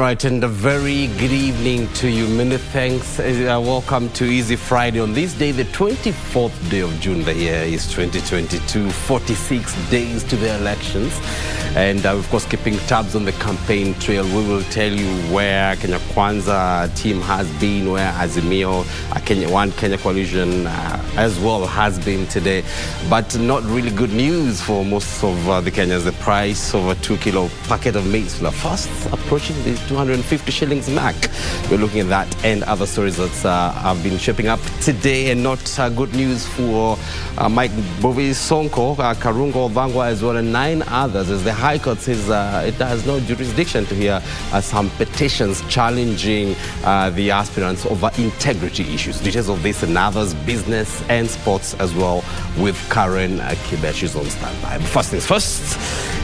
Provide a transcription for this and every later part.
right, and a very good evening to you. Many thanks. Welcome to Easy Friday. On this day, the 24th day of June, the year is 2022, 46 days to the elections. And of course, keeping tabs on the campaign trail, we will tell you where Kenya Kwanza team has been, where Azimio, Kenya Coalition as well has been today. But not really good news for most of the Kenyans. The price of a 2-kilo packet of maize flour fast approaching the 250 shillings mark. We're looking at that and other stories that have been shaping up today, and not good news for Mike Bovi Sonko, Karungo Vangwa, as well as 9 others, as the High Court says it has no jurisdiction to hear some petitions challenging the aspirants over integrity issues. Details of this and others, business and sports as well, with Karen Kibesh. She's on standby. But first things first,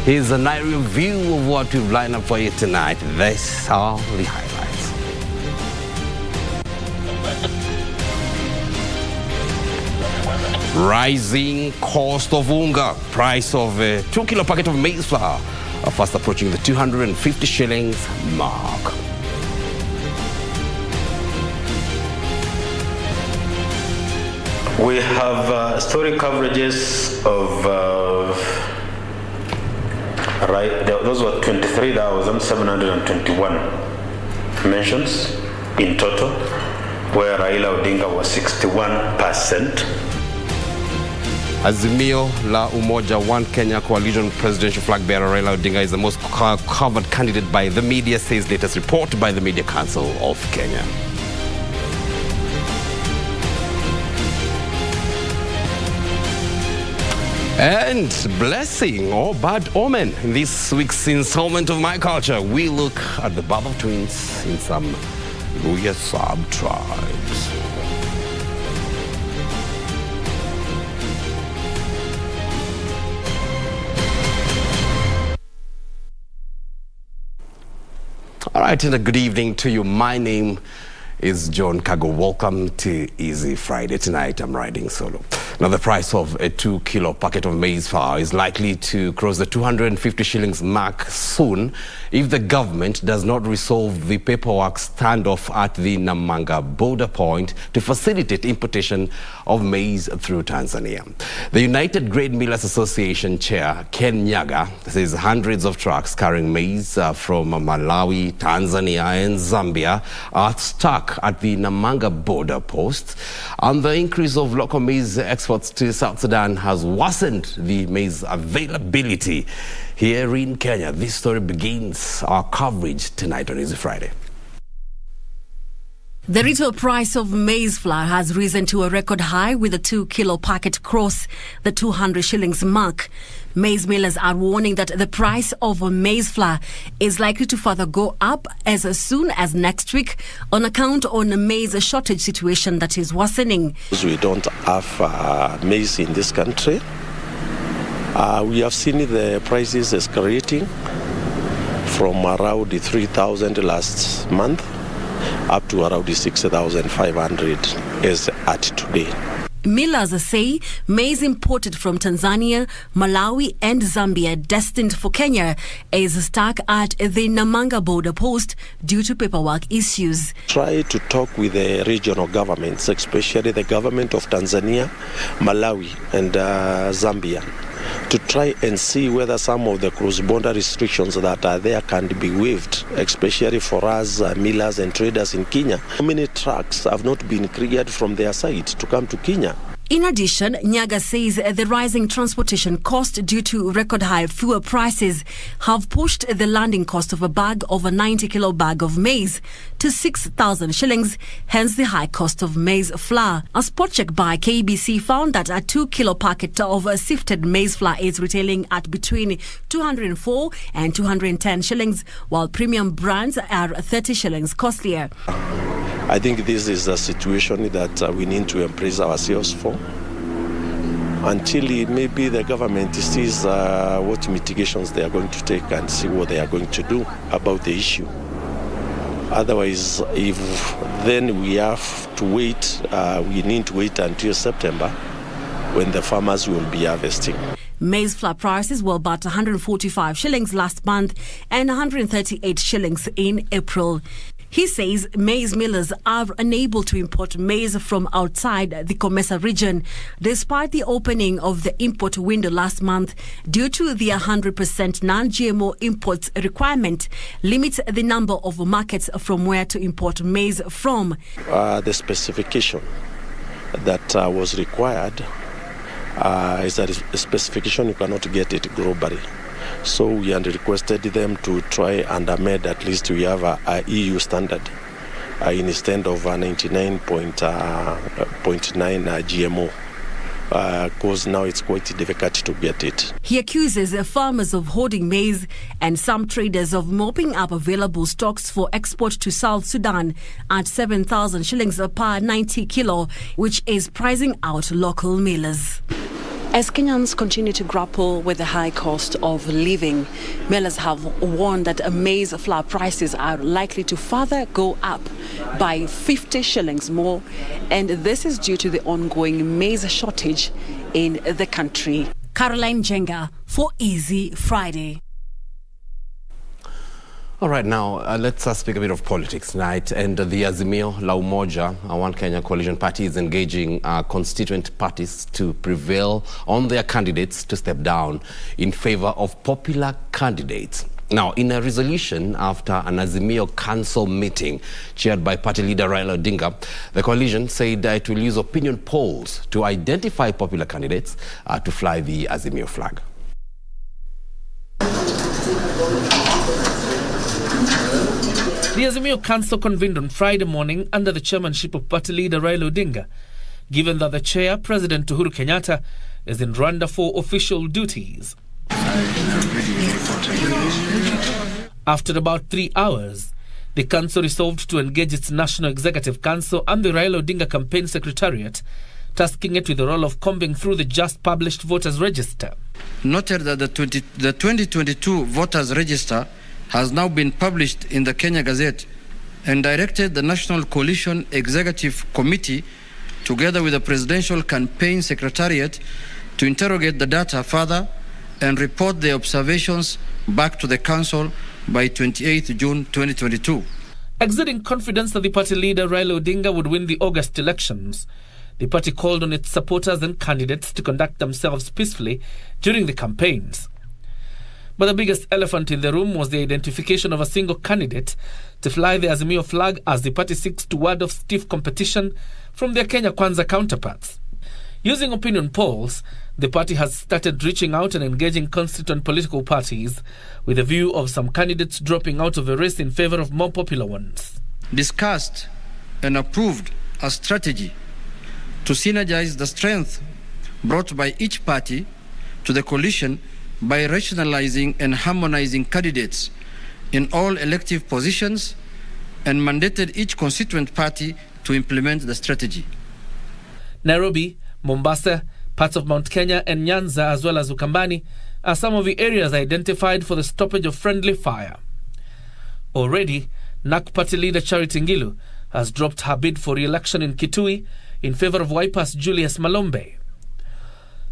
here's a night review of what we've lined up for you tonight. These are the highlights. Rising cost of unga, price of a 2-kilo packet of maize flour fast approaching the 250 shillings mark. We have story coverages of those were 23,721 mentions in total, where Raila Odinga was 61%. Azimio la Umoja One Kenya Coalition presidential flag bearer Raila Odinga is the most covered candidate by the media, says latest report by the Media Council of Kenya. And blessing or bad omen in this week's installment of My Culture, we look at the Baba twins in some Luya sub-tribes. All right, and a good evening to you. My name is John Kago. Welcome to Easy Friday. Tonight I'm riding solo. Now, the price of a 2-kilo packet of maize flour is likely to cross the 250 shillings mark soon if the government does not resolve the paperwork standoff at the Namanga border point to facilitate importation of maize through Tanzania. The United Grain Millers Association chair, Ken Nyaga, says hundreds of trucks carrying maize from Malawi, Tanzania and Zambia are stuck at the Namanga border post, and the increase of local maize exports to South Sudan has worsened the maize availability here in Kenya. This story begins our coverage tonight on Easy Friday. The retail price of maize flour has risen to a record high, with a 2-kilo packet cross the 200 shillings mark. Maize millers are warning that the price of maize flour is likely to further go up as soon as next week on account of a maize shortage situation that is worsening. We don't have maize in this country. We have seen the prices escalating from around 3,000 last month up to around 6,500 as at today. Millers say maize imported from Tanzania, Malawi and Zambia destined for Kenya is stuck at the Namanga border post due to paperwork issues. Try to talk with the regional governments, especially the government of Tanzania, Malawi and Zambia, to try and see whether some of the cross-border restrictions that are there can be waived, especially for us millers and traders in Kenya. Many trucks have not been cleared from their side to come to Kenya. In addition, Nyaga says the rising transportation cost due to record high fuel prices have pushed the landing cost of a 90-kilo bag of maize to 6,000 shillings, hence the high cost of maize flour. A spot check by KBC found that a 2-kilo packet of sifted maize flour is retailing at between 204 and 210 shillings, while premium brands are 30 shillings costlier. I think this is a situation that we need to embrace ourselves for until maybe the government sees what mitigations they are going to take and see what they are going to do about the issue. Otherwise, if then we have to wait, we need to wait until September when the farmers will be harvesting. Maize flour prices were about 145 shillings last month and 138 shillings in April. He says maize millers are unable to import maize from outside the Comesa region, despite the opening of the import window last month due to the 100% non-GMO imports requirement limits the number of markets from where to import maize from. The specification that was required is a specification you cannot get it globally. So we had requested them to try and amend, at least we have a EU standard instead of 99.9 GMO, because now it's quite difficult to get it. He accuses farmers of hoarding maize and some traders of mopping up available stocks for export to South Sudan at 7,000 shillings per 90 kilo, which is pricing out local millers. As Kenyans continue to grapple with the high cost of living, millers have warned that maize flour prices are likely to further go up by 50 shillings more, and this is due to the ongoing maize shortage in the country. Caroline Jenga for Easy Friday. All right, now let's speak a bit of politics tonight. And the Azimio La Umoja, One Kenya coalition party, is engaging constituent parties to prevail on their candidates to step down in favor of popular candidates. Now, in a resolution after an Azimio council meeting chaired by party leader Raila Odinga, the coalition said it will use opinion polls to identify popular candidates to fly the Azimio flag. The Azimio Council convened on Friday morning under the chairmanship of party leader Raila Odinga, given that the chair, President Uhuru Kenyatta, is in Rwanda for official duties. After about 3 hours, the council resolved to engage its National Executive Council and the Raila Odinga Campaign Secretariat, tasking it with the role of combing through the just published voters register. Noted that the 2022 voters register has now been published in the Kenya Gazette, and directed the National Coalition Executive Committee together with the Presidential Campaign Secretariat to interrogate the data further and report their observations back to the Council by 28 June 2022. Exuding confidence that the party leader Raila Odinga would win the August elections, the party called on its supporters and candidates to conduct themselves peacefully during the campaigns. But the biggest elephant in the room was the identification of a single candidate to fly the Azimio flag as the party seeks to ward off stiff competition from their Kenya Kwanza counterparts. Using opinion polls, the party has started reaching out and engaging constituent political parties with a view of some candidates dropping out of a race in favor of more popular ones. Discussed and approved a strategy to synergize the strength brought by each party to the coalition by rationalizing and harmonizing candidates in all elective positions, and mandated each constituent party to implement the strategy. Nairobi, Mombasa, parts of Mount Kenya and Nyanza, as well as Ukambani, are some of the areas identified for the stoppage of friendly fire. Already, NAK party leader Charity Ngilu has dropped her bid for re-election in Kitui in favor of Wiper's Julius Malombe.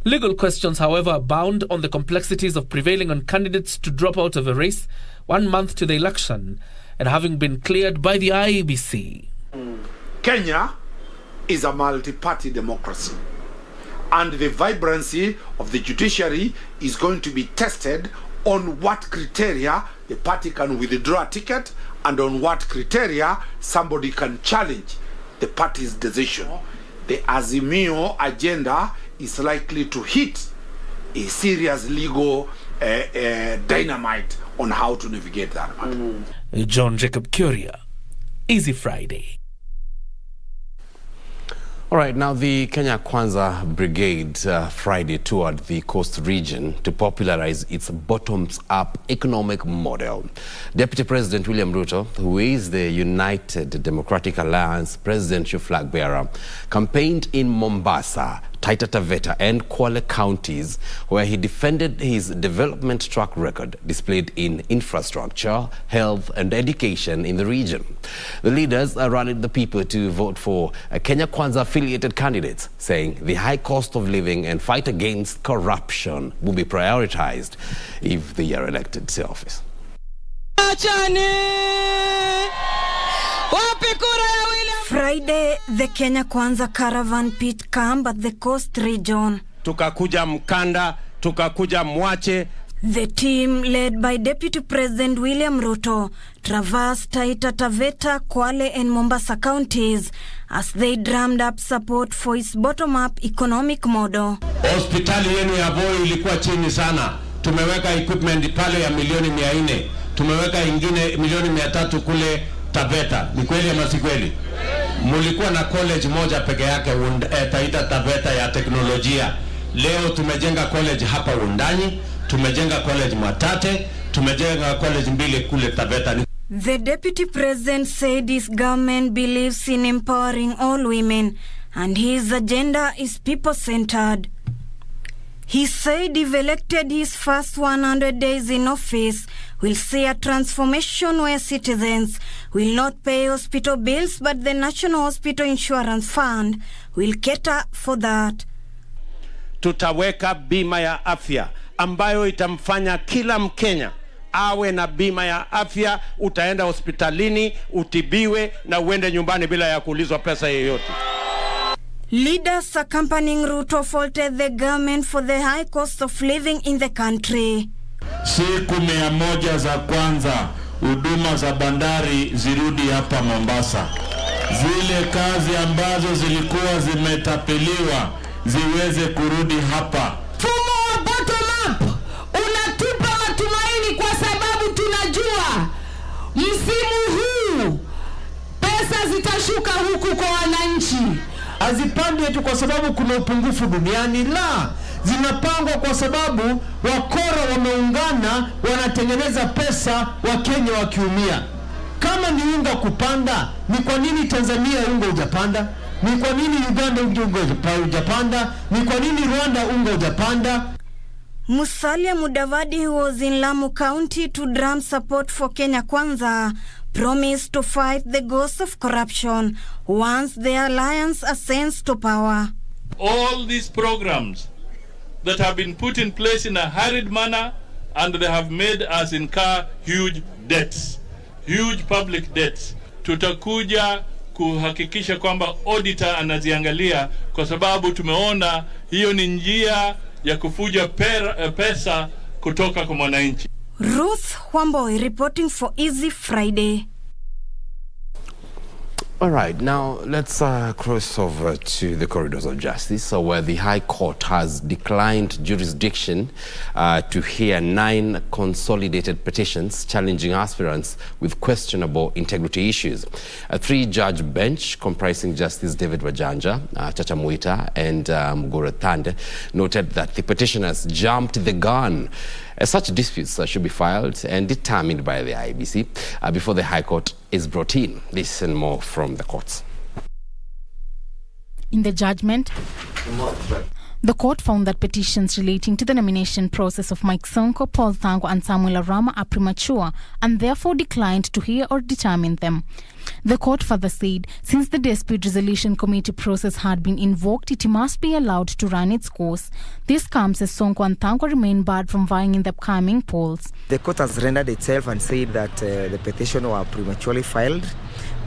Legal questions, however, abound on the complexities of prevailing on candidates to drop out of a race 1 month to the election and having been cleared by the IEBC. Kenya is a multi-party democracy, and the vibrancy of the judiciary is going to be tested on what criteria the party can withdraw a ticket and on what criteria somebody can challenge the party's decision. The Azimio agenda is likely to hit a serious legal dynamite on how to navigate that matter. John Jacob Curia, Easy Friday. All right, now the Kenya Kwanza Brigade Friday toured the coast region to popularize its bottoms-up economic model. Deputy President William Ruto, who is the United Democratic Alliance presidential flag bearer, campaigned in Mombasa Taita Taveta and Kwale counties, where he defended his development track record displayed in infrastructure, health and education in the region. The leaders rallied the people to vote for Kenya Kwanza affiliated candidates, saying the high cost of living and fight against corruption will be prioritized if they are elected to office. Friday, the Kenya Kwanza caravan pit camp at the coast region. Tukakuja Mkanda, tukakuja Mwache. The team, led by Deputy President William Ruto, traversed Taita Taveta, Kwale and Mombasa counties as they drummed up support for its bottom-up economic model. Hospitali yenu ya Voi ilikuwa chini sana. Tumeweka equipment pale ya milioni 400. Tumeweka ingine milioni 300 kule Taveta. Ni kweli ama si kweli? Mulikuwa na college moja peke yake Taita Taveta ya teknolojia. Leo tumejenga college hapa Undani, tumejenga college Mwatate, tumejenga college 2 kule Taveta. The Deputy President said his government believes in empowering all women and his agenda is people-centered. He said if elected, his first 100 days in office will see a transformation where citizens will not pay hospital bills, but the National Hospital Insurance Fund will cater for that. Tutaweka bima ya afya ambayo itamfanya kila Mkenya awe na bima ya afya. Utaenda hospitalini, utibiwe na uende nyumbani bila ya kuulizwa pesa yoyote. Leaders accompanying Ruto faulted the government for the high cost of living in the country. Siku 100 za kwanza huduma za bandari zirudi hapa Mombasa. Zile kazi ambazo zilikuwa zimetapeliwa ziweze kurudi hapa. Mfumo wa bottom up unatupa matumaini kwa sababu tunajua msimu huu pesa zitashuka huku kwa wananchi. Hazipandi tu kwa sababu kuna upungufu duniani, la, zinapangwa kwa sababu wakora wameungana wanatengeneza pesa, Wakenya wakiumia. Kama ni unga kupanda, ni kwa nini Tanzania unga hujapanda? Ni kwa nini Uganda unga hujapanda? Ni kwa nini Rwanda unga hujapanda? Musalia Mudavadi, who was in Lamu County to drum support for Kenya Kwanza, promised to fight the ghost of corruption once the alliance ascends to power. All these programs that have been put in place in a hurried manner, and they have made us incur huge debts, huge public debts. Tutakuja kuhakikisha kwamba auditor anaziangalia, kwa sababu tumeona hiyo ni njia ya kufuja pesa kutoka kwa mwananchi. Ruth Wamboy reporting for Easy Friday. All right, now let's cross over to the corridors of justice, where the High Court has declined jurisdiction to hear 9 consolidated petitions challenging aspirants with questionable integrity issues. A 3-judge bench comprising Justice David Wajanja, Chacha Muita and Mugura Thande noted that the petitioners jumped the gun. Such disputes should be filed and determined by the IBC before the High Court is brought in. This and more from the courts. In the judgment, the court found that petitions relating to the nomination process of Mike Sonko, Paul Thango and Samuel Arama are premature and therefore declined to hear or determine them. The court further said, since the Dispute Resolution Committee process had been invoked, it must be allowed to run its course. This comes as Sonko and Thango remain barred from vying in the upcoming polls. The court has rendered itself and said that the petition were prematurely filed,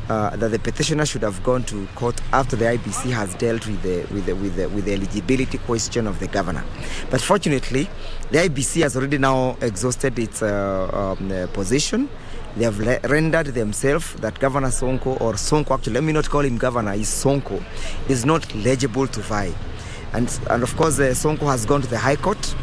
that the petitioner should have gone to court after the IBC has dealt with the eligibility question of the governor. But fortunately, the IBC has already now exhausted its position. They have rendered themselves that Governor Sonko, or Sonko actually, let me not call him governor, is Sonko, is not legible to vie. And of course, Sonko has gone to the High Court,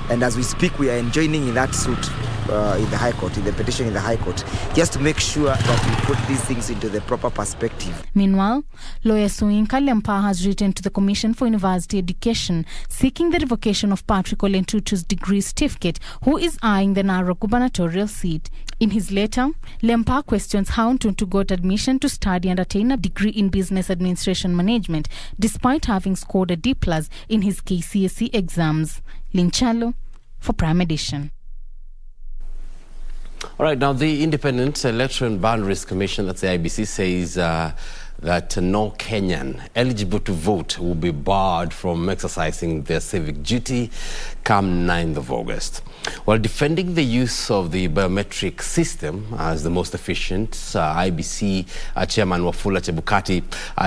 and as we speak, we are enjoining in that suit in the High Court, in the petition in the High Court, just to make sure that we put these things into the proper perspective. Meanwhile, lawyer Soyinka Lempa has written to the Commission for University Education seeking the revocation of Patrick Ole Ntutu's degree certificate, who is eyeing the Narok gubernatorial seat. In his letter, Lempa questions how Ntutu got admission to study and attain a degree in business administration management, despite having scored a D+ in his KCSE exams. Linchalo for Prime Edition. All right, now the Independent Electoral and Boundaries Commission, that's the IBC, says that no Kenyan eligible to vote will be barred from exercising their civic duty come 9th of August. While defending the use of the biometric system as the most efficient, IBC Chairman Wafula Chebukati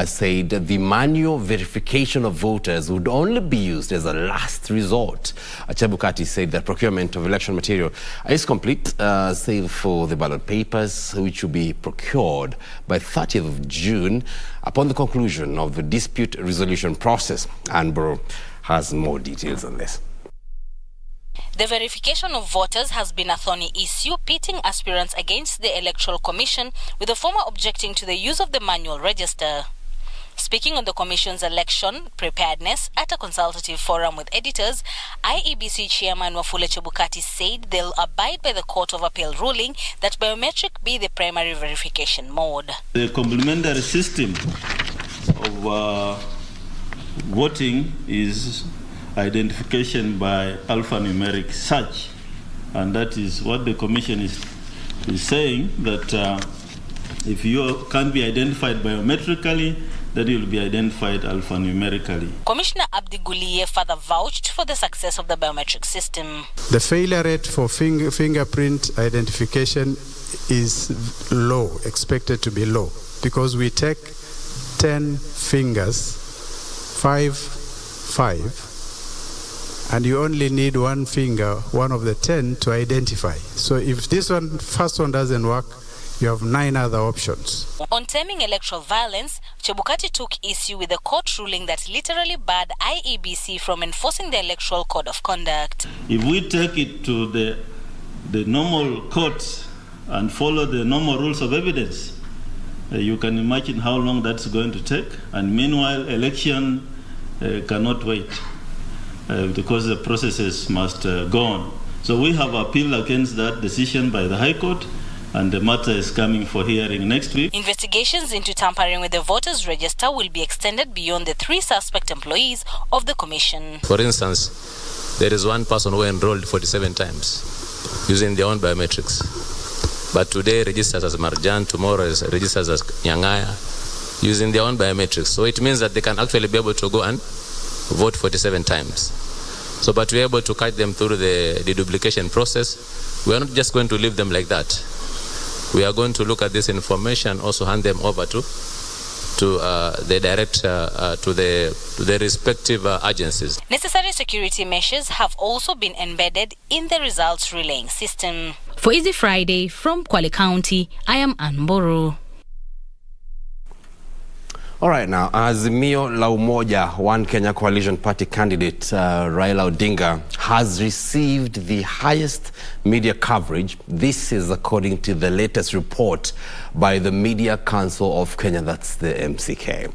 said the manual verification of voters would only be used as a last resort. Chebukati said that procurement of election material is complete, save for the ballot papers, which will be procured by 30th of June upon the conclusion of the dispute resolution process. Anbro has more details on this. The verification of voters has been a thorny issue, pitting aspirants against the Electoral Commission, with the former objecting to the use of the manual register. Speaking on the Commission's election preparedness at a consultative forum with editors, IEBC Chairman Wafula Chebukati said they'll abide by the Court of Appeal ruling that biometric be the primary verification mode. The complementary system of voting is identification by alphanumeric search, and that is what the Commission is saying, that if you can't be identified biometrically, that you will be identified alphanumerically. Commissioner Abdi Guliye further vouched for the success of the biometric system. The failure rate for fingerprint identification is low, expected to be low, because we take 10 fingers, 5, and you only need one finger, one of the 10, to identify. So if this first one doesn't work, you have 9 other options. On terming electoral violence, Chebukati took issue with the court ruling that literally barred IEBC from enforcing the Electoral Code of Conduct. If we take it to the normal courts and follow the normal rules of evidence, you can imagine how long that's going to take. And meanwhile, election cannot wait because the processes must go on. So we have appealed against that decision by the High Court, and the matter is coming for hearing next week. Investigations into tampering with the voters' register will be extended beyond the 3 suspect employees of the Commission. For instance, there is one person who enrolled 47 times using their own biometrics, but today registers as Marjan, tomorrow is registers as Nyangaya, using their own biometrics. So it means that they can actually be able to go and vote 47 times. So, but we're able to catch them through the deduplication process. We are not just going to leave them like that. We are going to look at this information, also hand them over to the respective agencies. Necessary security measures have also been embedded in the results relaying system. For Easy Friday from Kwale County, I am Anboro. All right, now, Azimio la Umoja, One Kenya Coalition Party candidate Raila Odinga has received the highest media coverage. This is according to the latest report by the Media Council of Kenya, that's the MCK.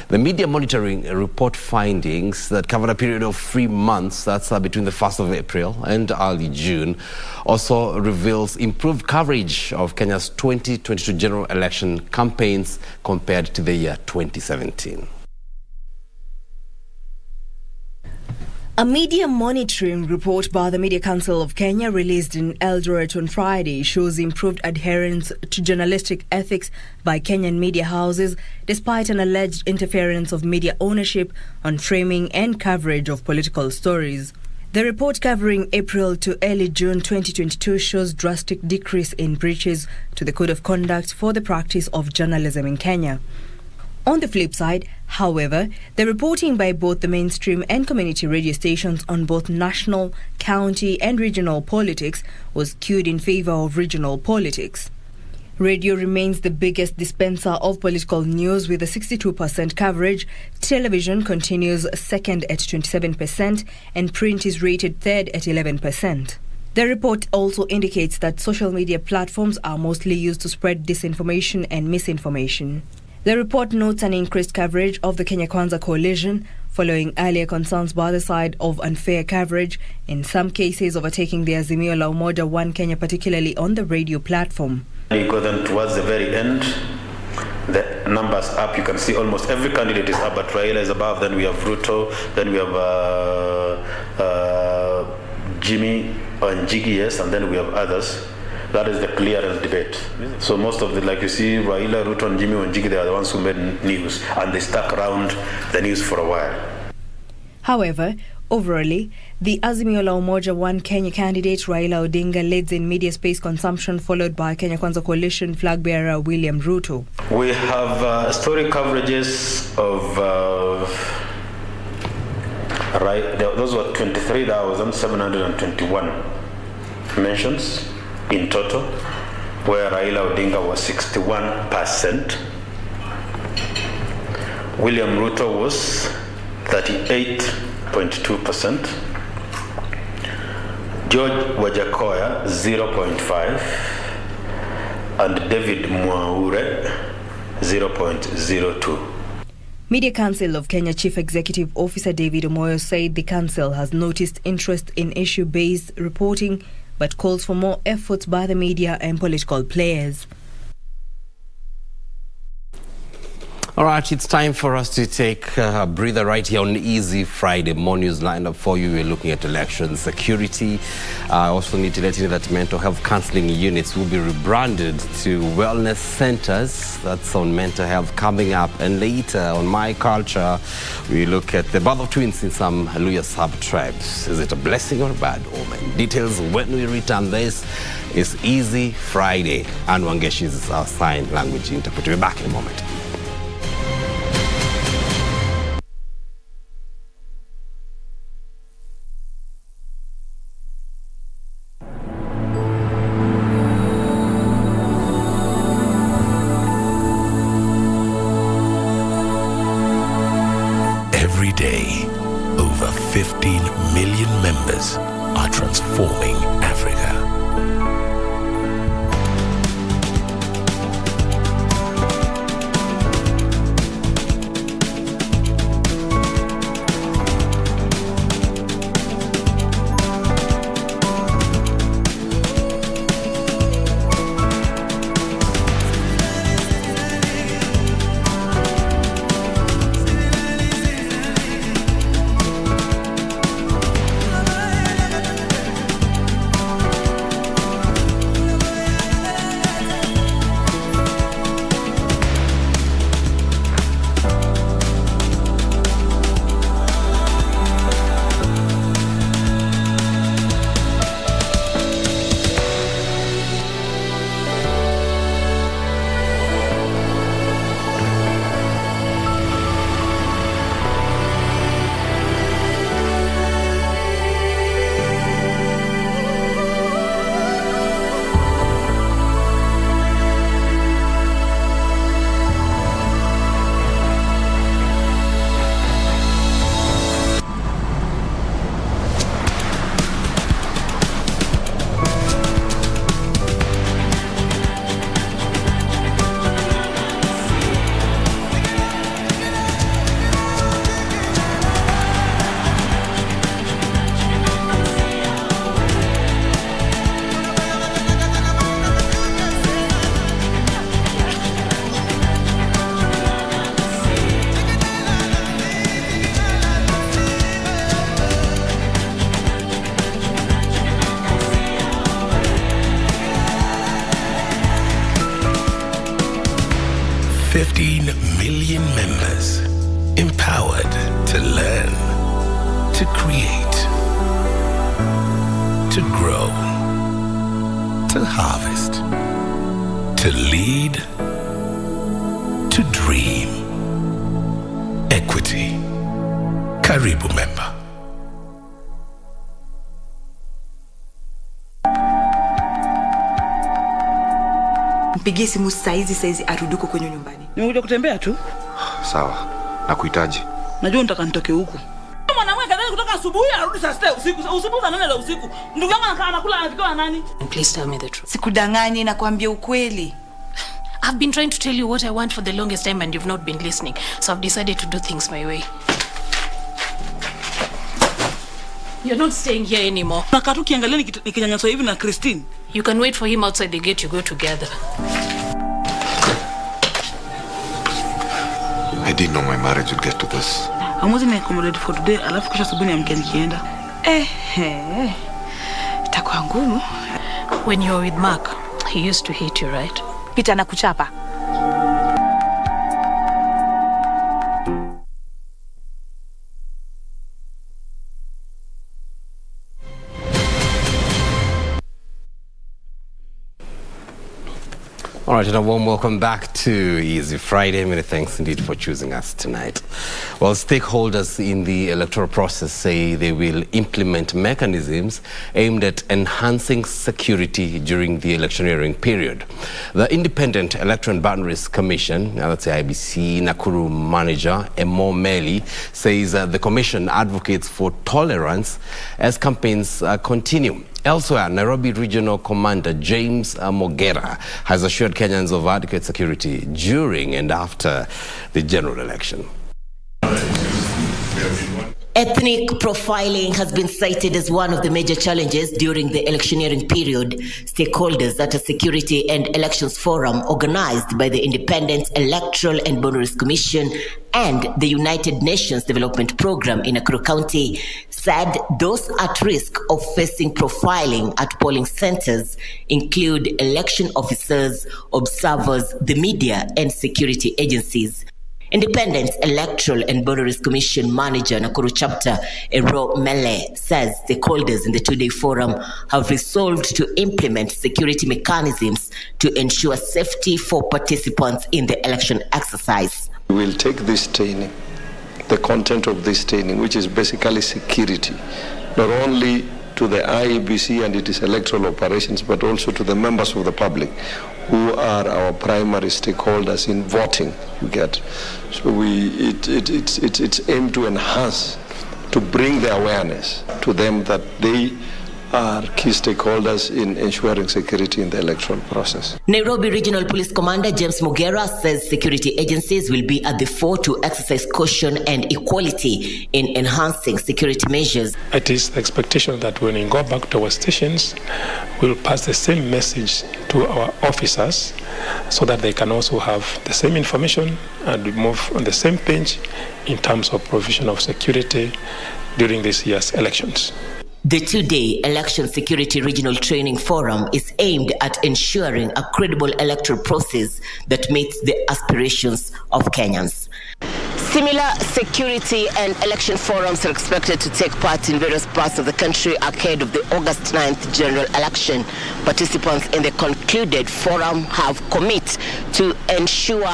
The media monitoring report findings that covered a period of 3 months, that's between the 1st of April and early June, also reveals improved coverage of Kenya's 2022 general election campaigns compared to the year 2017. A media monitoring report by the Media Council of Kenya released in Eldoret on Friday shows improved adherence to journalistic ethics by Kenyan media houses despite an alleged interference of media ownership on framing and coverage of political stories. The report covering April to early June 2022 shows drastic decrease in breaches to the Code of Conduct for the practice of journalism in Kenya. On the flip side, however, the reporting by both the mainstream and community radio stations on both national, county and regional politics was skewed in favor of regional politics. Radio remains the biggest dispenser of political news with a 62% coverage, television continues second at 27%, and print is rated third at 11%. The report also indicates that social media platforms are mostly used to spread disinformation and misinformation. The report notes an increased coverage of the Kenya Kwanza coalition, following earlier concerns by the side of unfair coverage, in some cases overtaking the Azimio la Umoja One Kenya, particularly on the radio platform. You go then towards the very end, the numbers up, you can see almost every candidate is up, but Raila is above, then we have Ruto, then we have Jimmy and Jiggy, yes, and then we have others. That is the clearance debate. So most of the, like you see, Raila, Ruto and Jimmy and Jiggy, they are the ones who made news, and they stuck around the news for a while. However, overall, the Azimio la Umoja One Kenya candidate Raila Odinga leads in media space consumption, followed by Kenya Kwanza coalition flag bearer William Ruto. We have story coverages of those were 23,721 mentions in total, where Raila Odinga was 61%. William Ruto was 38.2%. George Wajakoya 0.5%, and David Mwaure 0.02%. Media Council of Kenya Chief Executive Officer David Omoyo said the council has noticed interest in issue-based reporting, but calls for more efforts by the media and political players. All right, it's time for us to take a breather right here on Easy Friday. More news lined up for you. We're looking at election security. I also need to let you know that mental health counseling units will be rebranded to wellness centers. That's on mental health coming up. And later on My Culture, we look at the birth of twins in some Luya sub-tribes. Is it a blessing or a bad omen? Details when we return. This is Easy Friday. And Wangeshi is our sign language interpreter. We're back in a moment. Every day, over 15 million members are transforming Africa. members, empowered to learn, to create, to grow, to harvest, to lead, to dream. Equity. Karibu member. Mpigie simu saizi aruduko kwenye nyumbani. Nimekuja kutembea tu. Sawa. Nakuhitaji. Najua unataka nitoke huku. Mwanamke kadhaa kutoka asubuhi arudi saa 6 usiku. Usiku saa 8 usiku. Ndugu yangu anakaa anakula anapikiwa nani? Please tell me the truth. Sikudanganyi na kuambia ukweli. I've been trying to tell you what I want for the longest time and you've not been listening. So I've decided to do things my way. You're not staying here anymore. Nakatu kiangalia nikinyanyaswa hivi na Christine. You can wait for him outside the gate, you go together. I didn't know my marriage would get to this. I'm waiting to accommodate for today. Alafu kesho asubuhi niamke nikienda. Itakuwa ngumu. When you were with Mark, he used to hate you, right? Peter na kuchapa. All right, and a warm welcome back to Easy Friday. Many thanks indeed for choosing us tonight. Well, stakeholders in the electoral process say they will implement mechanisms aimed at enhancing security during the electioneering period. The Independent Electoral and Boundaries Commission, that's the IBC Nakuru manager, Emo Meli, says the commission advocates for tolerance as campaigns continue. Elsewhere, Nairobi Regional Commander James Mogera has assured Kenyans of adequate security during and after the general election. Ethnic profiling has been cited as one of the major challenges during the electioneering period. Stakeholders at a Security and Elections Forum organized by the Independent Electoral and Boundaries Commission and the United Nations Development Program in Nakuru County said those at risk of facing profiling at polling centers include election officers, observers, the media, and security agencies. Independent Electoral and Boundaries Commission Manager Nakuru Chapter Ero Mele says stakeholders in the two-day forum have resolved to implement security mechanisms to ensure safety for participants in the election exercise. We will take this training, the content of this training, which is basically security, not only to the IEBC and its electoral operations, but also to the members of the public who are our primary stakeholders in voting. You get, so it's aimed to enhance, to bring the awareness to them that they are key stakeholders in ensuring security in the electoral process. Nairobi Regional Police Commander James Mogera says security agencies will be at the fore to exercise caution and equality in enhancing security measures. It is the expectation that when we go back to our stations, we'll pass the same message to our officers so that they can also have the same information and we move on the same page in terms of provision of security during this year's elections. The two-day Election Security Regional Training Forum is aimed at ensuring a credible electoral process that meets the aspirations of Kenyans. Similar security and election forums are expected to take part in various parts of the country ahead of the August 9th general election. Participants in the concluded forum have committed to ensure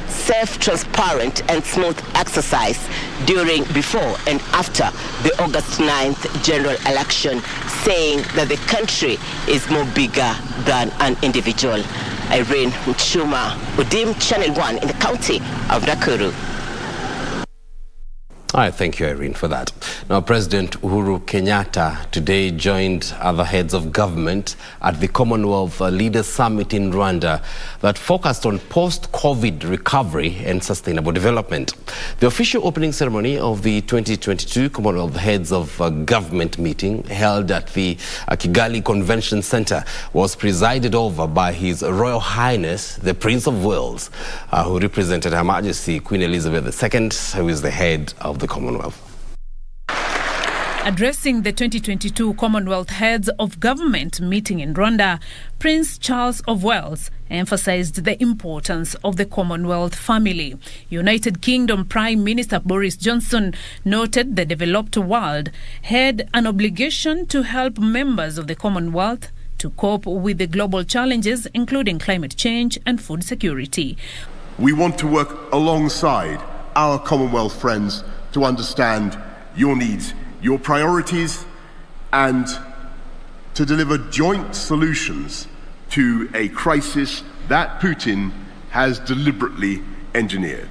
safe, transparent, and smooth exercise during, before, and after the August 9th general election, saying that the country is more bigger than an individual. Irene Mchuma, Udim, Channel 1 in the county of Nakuru. All right, thank you, Irene, for that. Now, President Uhuru Kenyatta today joined other heads of government at the Commonwealth Leaders Summit in Rwanda that focused on post-COVID recovery and sustainable development. The official opening ceremony of the 2022 Commonwealth Heads of Government meeting held at the Kigali Convention Center was presided over by His Royal Highness, the Prince of Wales, who represented Her Majesty Queen Elizabeth II, who is the head of the Commonwealth. Addressing the 2022 Commonwealth Heads of Government meeting in Rwanda, Prince Charles of Wales emphasized the importance of the Commonwealth family. United Kingdom Prime Minister Boris Johnson noted the developed world had an obligation to help members of the Commonwealth to cope with the global challenges, including climate change and food security. We want to work alongside our Commonwealth friends to understand your needs, your priorities, and to deliver joint solutions to a crisis that Putin has deliberately engineered.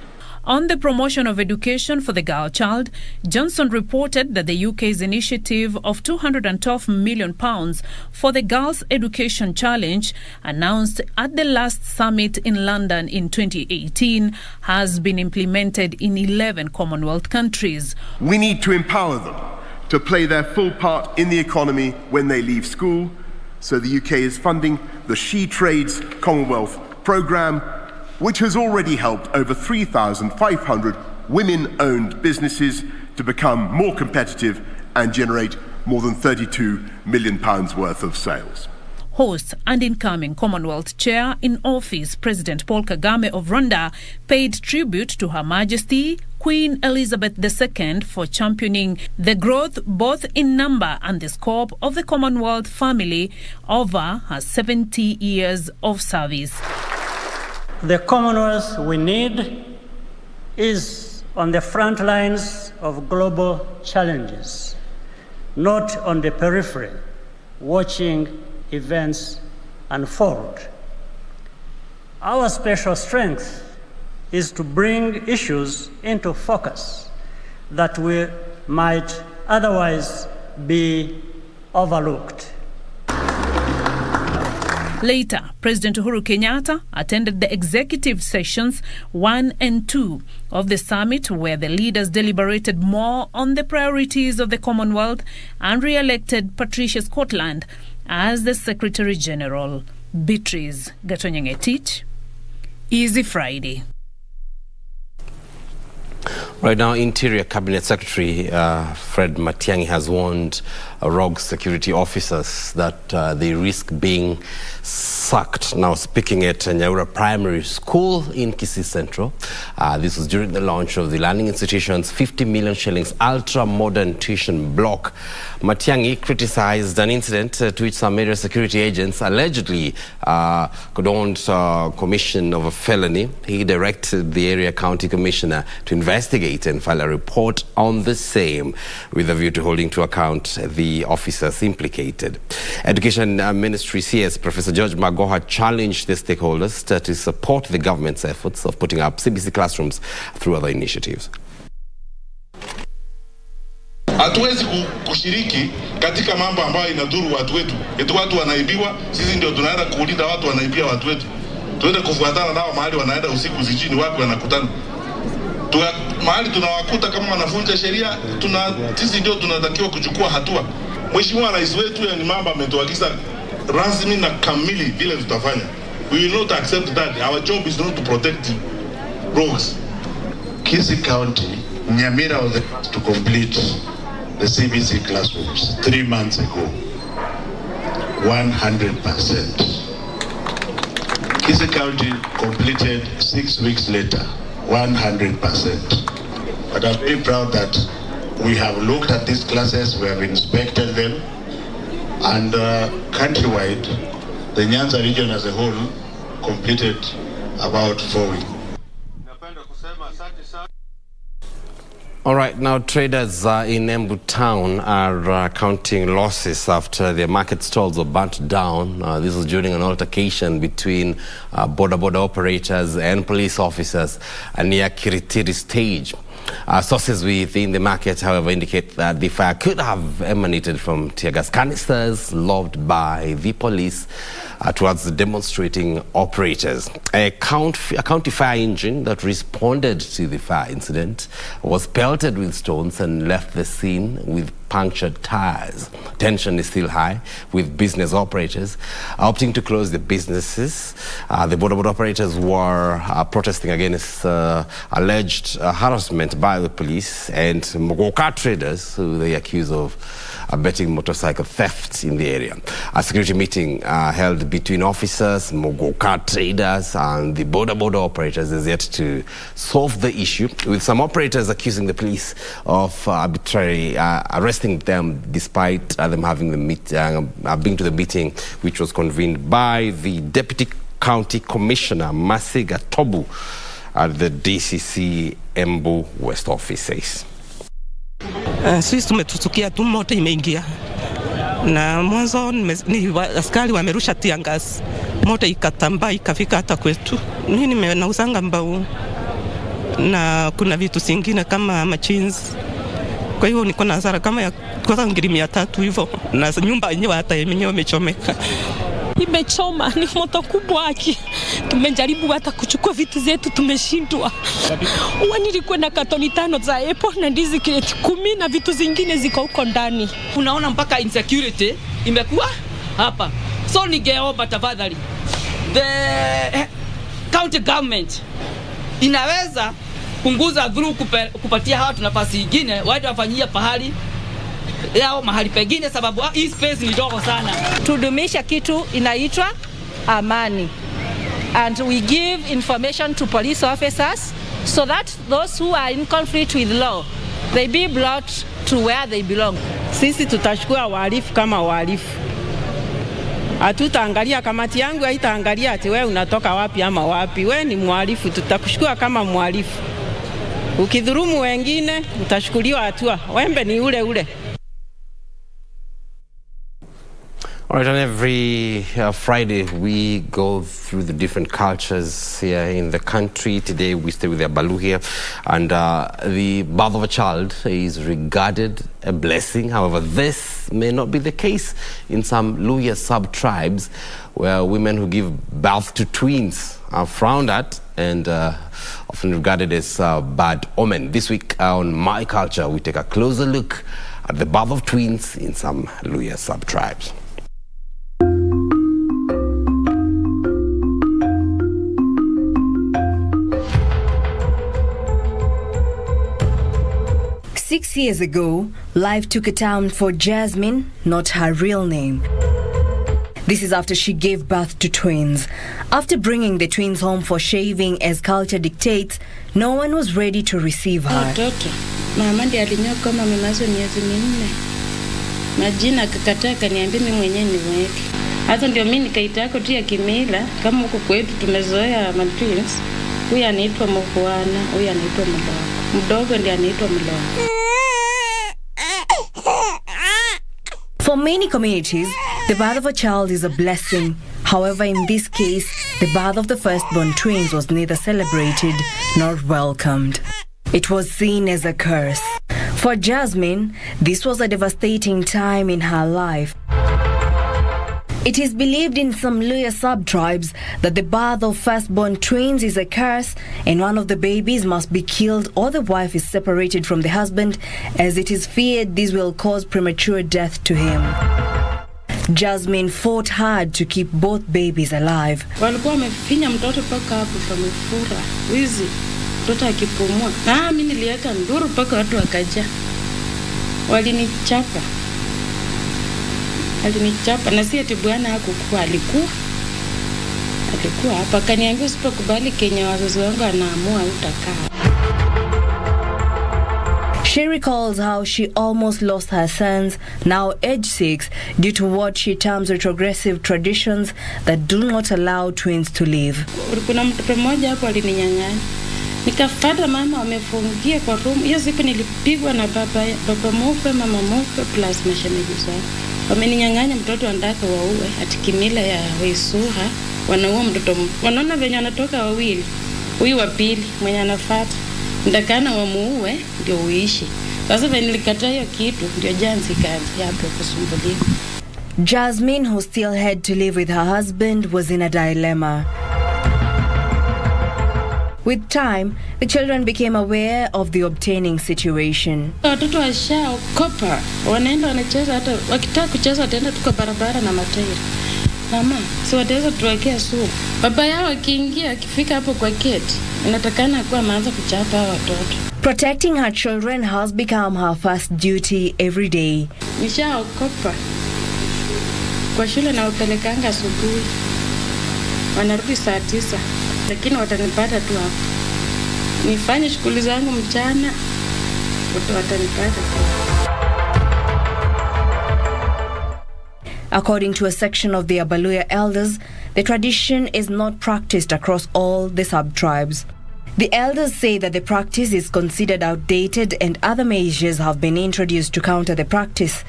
On the promotion of education for the girl child, Johnson reported that the UK's initiative of £212 million for the Girls' Education Challenge, announced at the last summit in London in 2018, has been implemented in 11 Commonwealth countries. We need to empower them to play their full part in the economy when they leave school, so the UK is funding the She Trades Commonwealth programme, which has already helped over 3,500 women-owned businesses to become more competitive and generate more than £32 million worth of sales. Host and incoming Commonwealth Chair in Office, President Paul Kagame of Rwanda, paid tribute to Her Majesty Queen Elizabeth II for championing the growth both in number and the scope of the Commonwealth family over her 70 years of service. The Commonwealth we need is on the front lines of global challenges, not on the periphery, watching events unfold. Our special strength is to bring issues into focus that might otherwise be overlooked. Later, President Uhuru Kenyatta attended the executive sessions 1 and 2 of the summit, where the leaders deliberated more on the priorities of the Commonwealth and re-elected Patricia Scotland as the Secretary General. Beatrice Gatonyengetich, Easy Friday. Right now, Interior Cabinet Secretary Fred Matiang'i has warned rogue security officers that they risk being sacked. Now, speaking at Nyaura Primary School in Kisii Central, this was during the launch of the learning institution's 50 million shillings ultra-modern tuition block. Matiang'i criticized an incident to which some area security agents allegedly condoned commission of a felony. He directed the area county commissioner to investigate and file a report on the same, with a view to holding to account the officers implicated. Education Ministry CS Professor George Magoha challenged the stakeholders to support the government's efforts of putting up CBC classrooms through other initiatives. Hatuwezi kushiriki katika mambo ambayo inadhuru watu wetu. Eti watu wanaibiwa, sisi ndio tunaenda kuulinda watu wanaibia watu wetu. Tuende kufuatana nao mahali wanaenda usiku zijini, wapi wanakutana. Mahali tunawakuta kama wanafunja sheria, sisi ndio tunatakiwa kuchukua hatua. Mheshimiwa Rais wetu ni mambo ametuagiza rasmi na kamili vile tutafanya. We will not accept that. Our job is not to protect rogues. Kisii County, Nyamira was the first to complete the CBC classrooms 3 months ago. 100%. Kisii County completed 6 weeks later. 100%. But I'm very proud that we have looked at these classes, we have inspected them, and countrywide, the Nyanza region as a whole completed about 4 weeks. All right, now traders in Embu town are counting losses after their market stalls were burnt down. This was during an altercation between border operators and police officers near Kiritiri stage. Sources within the market, however, indicate that the fire could have emanated from tear gas canisters lobbed by the police towards the demonstrating operators. A county fire engine that responded to the fire incident was pelted with stones and left the scene with punctured tires. Tension is still high, with business operators opting to close their businesses. The border operators were protesting against alleged harassment by the police, and Mogoka traders, who they accuse of abetting motorcycle theft in the area. A security meeting held between officers, Mogoka traders, and the border operators is yet to solve the issue, with some operators accusing the police of arbitrarily arresting them despite them having been to the meeting, which was convened by the Deputy County Commissioner Masiga Tobu at the DCC Embu West Office says. Sisi tumetutukia tu moto imeingia na mwanzo ni askari wamerusha tiangas, moto ikatambaa ikafika hata kwetu. Mimi nimenauzanga mbao na kuna vitu zingine kama machines. Kwa hiyo niko na hasara kama ya kwa ngiri 300 hivyo, na nyumba yenyewe hata yenyewe imechomeka. Imechoma, ni moto kubwa aki. Tumejaribu hata kuchukua vitu zetu tumeshindwa. Nilikuwa na katoni 5 za apple na ndizi kreti 10 na vitu zingine ziko huko ndani. Unaona mpaka insecurity imekuwa hapa. So ningeomba tafadhali the county government inaweza punguza through kupatia hawa nafasi nyingine waje wafanyie pahali yao mahali pengine, sababu hii space ni dogo sana. Tudumisha kitu inaitwa amani, and we give information to police officers so that those who are in conflict with law they be brought to where they belong. Sisi tutachukua wahalifu kama wahalifu. Hatutaangalia, kamati yangu haitaangalia ati wewe unatoka wapi ama wapi. Wewe ni mhalifu, tutakuchukua kama mhalifu. Ukidhulumu wengine utashukuliwa hatua. Wembe ni ule ule. All right, on every Friday, we go through the different cultures here in the country. Today, we stay with the Abalu here. And the birth of a child is regarded a blessing. However, this may not be the case in some Luhya sub-tribes, where women who give birth to twins are frowned at and often regarded as bad omen. This week on My Culture, we take a closer look at the birth of twins in some Luhya sub-tribes. Six years ago, life took a turn for Jasmine, not her real name. This is after she gave birth to twins. After bringing the twins home for shaving as culture dictates, no one was ready to receive her. Watoto, mama ndiye alinyoa kama memazo miezi 4. Majina akakataa, kaniambia mimi mwenyewe niweke. Hata ndio mimi nikaitako tu ya kimila, kama huko kwetu tumezoea twins. Huyu anaitwa Mwana, huyu anaitwa Mdogo. Mdogo ndiye anaitwa Mlongo. For many communities, the birth of a child is a blessing. However, in this case, the birth of the firstborn twins was neither celebrated nor welcomed. It was seen as a curse. For Jasmine, this was a devastating time in her life. It is believed in some Luhya sub-tribes that the birth of firstborn twins is a curse and one of the babies must be killed or the wife is separated from the husband, as it is feared this will cause premature death to him. Jasmine fought hard to keep both babies alive. Walikuwa wamefinya mtoto paka hapo pamefura. Wizi mtoto akipumua. Na mimi niliweka nduru paka watu wakaja. Walinichapa. Alinichapa na si eti bwana hakukuwa, alikuwa hapa. Kaniambia usipokubali Kenya wazazi wangu anaamua utakaa. She recalls how she almost lost her sons, now age 6, due to what she terms retrogressive traditions that do not allow twins to live. Kuna mtoto mmoja hapo alininyang'anya. Nikafuata mama wamefungia kwa room. Hiyo siku nilipigwa na baba mmoja, mama mmoja plus mashemeji zangu. Wameninyang'anya mtoto andaka waue, ati kimila ya Waisuha wanaua mtoto. Wanaona venye wanatoka wawili. Huyu wa pili mwenye anafuata ndakana wamuue ndio uishi. Sasa venye nilikataa hiyo kitu ndio janzi kaanza hapo kusumbulia. Jasmine, who still had to live with her husband, was in a dilemma. With time, the children became aware of the obtaining situation. Watoto washaokopa, wanaenda wanacheza, hata wakitaka kucheza wataenda tuko barabara na matairi. Mama, si wataweza tuwekea sumu. Baba yao akiingia, akifika hapo kwa gate, inatakana kuwa maanza kuchapa watoto. Protecting her children has become her first duty every day. Nishaokopa. Kwa shule na upelekanga asubuhi. Wanarudi saa 9. Lakini watanipata tu hapo. Nifanye shughuli zangu mchana, watanipata tu. According to a section of the Abaluya elders, the tradition is not practiced across all the sub-tribes. The elders say that the practice is considered outdated and other measures have been introduced to counter the practice.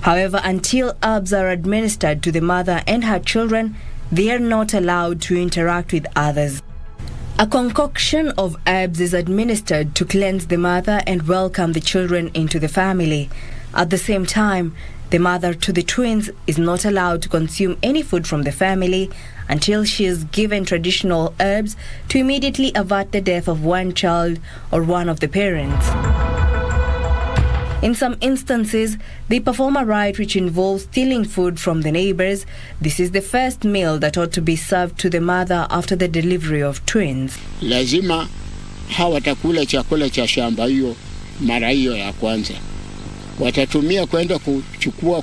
However, until herbs are administered to the mother and her children, they are not allowed to interact with others. A concoction of herbs is administered to cleanse the mother and welcome the children into the family. At the same time, the mother to the twins is not allowed to consume any food from the family until she is given traditional herbs to immediately avert the death of one child or one of the parents. In some instances, they perform a rite which involves stealing food from the neighbors. This is the first meal that ought to be served to the mother after the delivery of twins. Lazima hawatakula chakula cha shamba hiyo mara hiyo ya kwanza. Watatumia kwenda